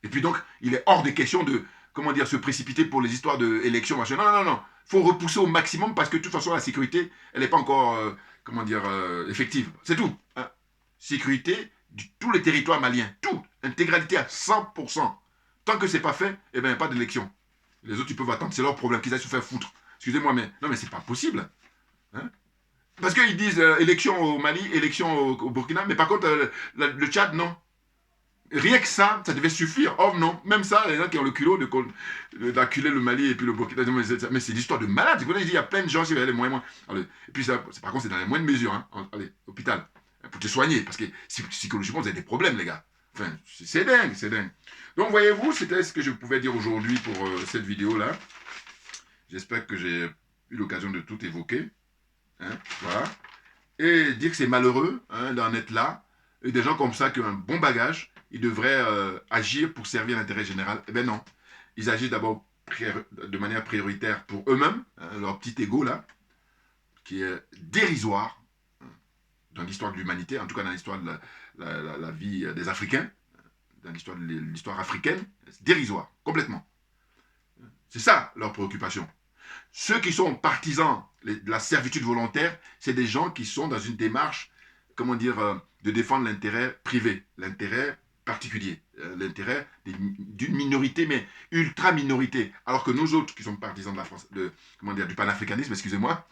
Et puis donc, il est hors des questions de, comment dire, se précipiter pour les histoires d'élections, machin, non, non, non, il faut repousser au maximum, parce que de toute façon, la sécurité, elle n'est pas encore, comment dire, effective, c'est tout, hein. Sécurité de tous les territoires maliens, tout, intégralité à 100%. Tant que c'est pas fait, eh bien, pas d'élection. Les autres, ils peuvent attendre, c'est leur problème, qu'ils aillent se faire foutre. Excusez-moi, mais non, mais c'est pas possible. Hein? Parce qu'ils disent élection au Mali, élection au Burkina, mais par contre, le Tchad, non. Rien que ça, ça devait suffire. Oh non, même ça, les gens qui ont le culot d'acculer le Mali et puis le Burkina, mais c'est l'histoire de malade. Il y a plein de gens qui avaient les moyens. Allez, et puis ça, par contre, c'est dans les moindres mesures. Hein. Allez, hôpital. Pour te soigner, parce que psychologiquement, vous avez des problèmes, les gars. Enfin, c'est dingue, c'est dingue. Donc, voyez-vous, c'était ce que je pouvais dire aujourd'hui pour cette vidéo-là. J'espère que j'ai eu l'occasion de tout évoquer. Hein, voilà. Et dire que c'est malheureux d'en être là. Et des gens comme ça qui ont un bon bagage, ils devraient agir pour servir l'intérêt général. Eh bien non. Ils agissent d'abord de manière prioritaire pour eux-mêmes, leur petit ego là, qui est dérisoire dans l'histoire de l'humanité, en tout cas dans l'histoire de la vie des Africains, dans l'histoire africaine, c'est dérisoire, complètement. C'est ça leur préoccupation. Ceux qui sont partisans de la servitude volontaire, c'est des gens qui sont dans une démarche, comment dire, de défendre l'intérêt privé, l'intérêt particulier, l'intérêt d'une minorité, mais ultra minorité. Alors que nous autres, qui sommes partisans de la France, du panafricanisme, excusez-moi,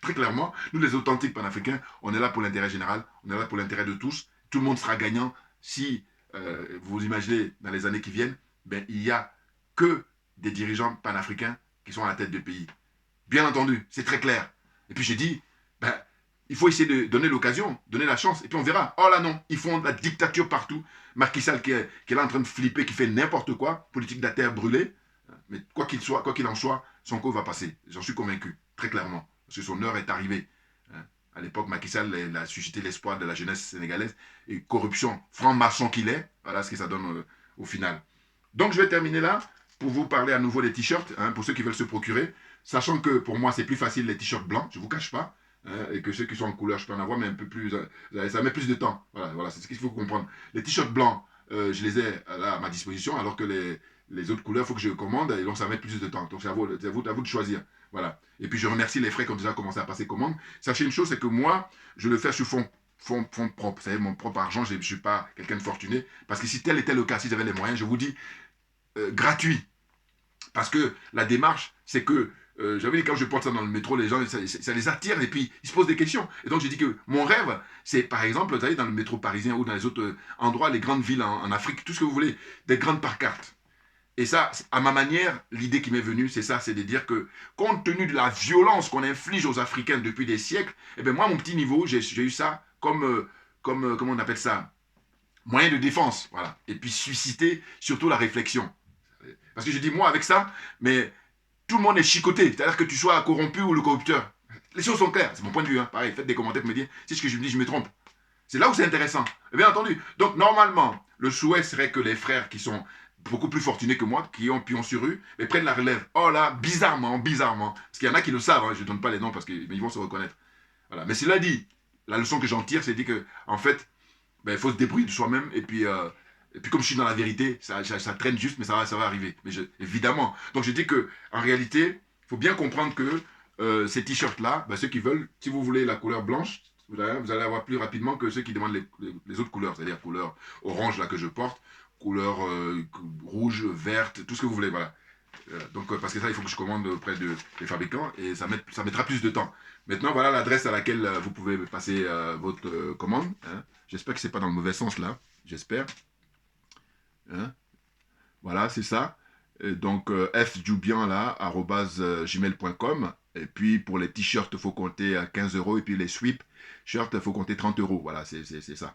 très clairement, nous les authentiques panafricains, on est là pour l'intérêt général, on est là pour l'intérêt de tous. Tout le monde sera gagnant si, vous imaginez, dans les années qui viennent, ben, il n'y a que des dirigeants panafricains qui sont à la tête du pays. Bien entendu, c'est très clair. Et puis j'ai dit, ben, il faut essayer de donner l'occasion, donner la chance, et puis on verra. Oh là non, ils font de la dictature partout. Macky Sall qui est là en train de flipper, qui fait n'importe quoi, politique de la terre brûlée. Mais quoi qu'il en soit, son coup va passer. J'en suis convaincu, très clairement. Parce que son heure est arrivée. À l'époque, Macky Sall a suscité l'espoir de la jeunesse sénégalaise. Et corruption, franc-maçon qu'il est, voilà ce que ça donne au final. Donc je vais terminer là pour vous parler à nouveau des t-shirts, pour ceux qui veulent se procurer. Sachant que pour moi, c'est plus facile les t-shirts blancs, je ne vous cache pas. Et que ceux qui sont en couleur, je peux en avoir, mais un peu plus. Ça met plus de temps. Voilà, c'est ce qu'il faut comprendre. Les t-shirts blancs, je les ai là à ma disposition, alors que les autres couleurs, il faut que je commande, et donc ça met plus de temps. Donc c'est à vous de choisir. Voilà. Et puis je remercie les frères qui ont déjà commencé à passer commande. Sachez une chose, c'est que moi, je le fais sur fond propre. Vous savez, mon propre argent, je ne suis pas quelqu'un de fortuné. Parce que si tel était le cas, si j'avais les moyens, je vous dis, gratuit. Parce que la démarche, c'est que j'avais dit quand je porte ça dans le métro, les gens, ça les attire et puis ils se posent des questions. Et donc j'ai dit que mon rêve, c'est par exemple, vous allez dans le métro parisien ou dans les autres endroits, les grandes villes en Afrique, tout ce que vous voulez, des grandes pancartes. Et ça, à ma manière, l'idée qui m'est venue, c'est ça, c'est de dire que compte tenu de la violence qu'on inflige aux Africains depuis des siècles, eh bien moi, à mon petit niveau, j'ai eu ça comme, comment on appelle ça, moyen de défense, voilà. Et puis susciter surtout la réflexion. Parce que je dis, moi, avec ça, mais tout le monde est chicoté. C'est-à-dire que tu sois corrompu ou le corrupteur. Les choses sont claires. C'est mon point de vue. Pareil, faites des commentaires pour me dire si ce que je me dis, je me trompe. C'est là où c'est intéressant. Et bien entendu. Donc, normalement, le souhait serait que les frères qui sont beaucoup plus fortunés que moi, qui ont pion sur rue, mais prennent la relève. Oh là, bizarrement. Parce qu'il y en a qui le savent. Je ne donne pas les noms parce qu'ils vont se reconnaître. Voilà. Mais cela dit, la leçon que j'en tire, c'est dit que, en fait, il faut se débrouiller de soi-même et puis comme je suis dans la vérité, ça traîne juste, mais ça va arriver. Mais évidemment. Donc je dis que en réalité, il faut bien comprendre que ces t-shirts-là, ceux qui veulent, si vous voulez la couleur blanche, vous allez avoir plus rapidement que ceux qui demandent les autres couleurs, c'est-à-dire couleur orange là que je porte, couleur rouge, verte, tout ce que vous voulez, voilà. Donc parce que ça, il faut que je commande auprès des fabricants et ça mettra plus de temps. Maintenant, voilà l'adresse à laquelle vous pouvez passer votre commande. J'espère que c'est pas dans le mauvais sens là, j'espère. Voilà, c'est ça. Et donc, fjubian là, @gmail.com. Et puis, pour les t-shirts, il faut compter à 15 €. Et puis, les sweep shirts, il faut compter 30 €. Voilà, c'est ça.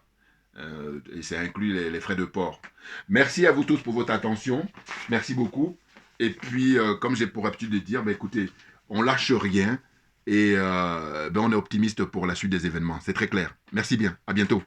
Et ça inclut les frais de port. Merci à vous tous pour votre attention. Merci beaucoup. Et puis, comme j'ai pour habitude de dire, écoutez, on lâche rien. Et on est optimiste pour la suite des événements. C'est très clair. Merci bien. À bientôt.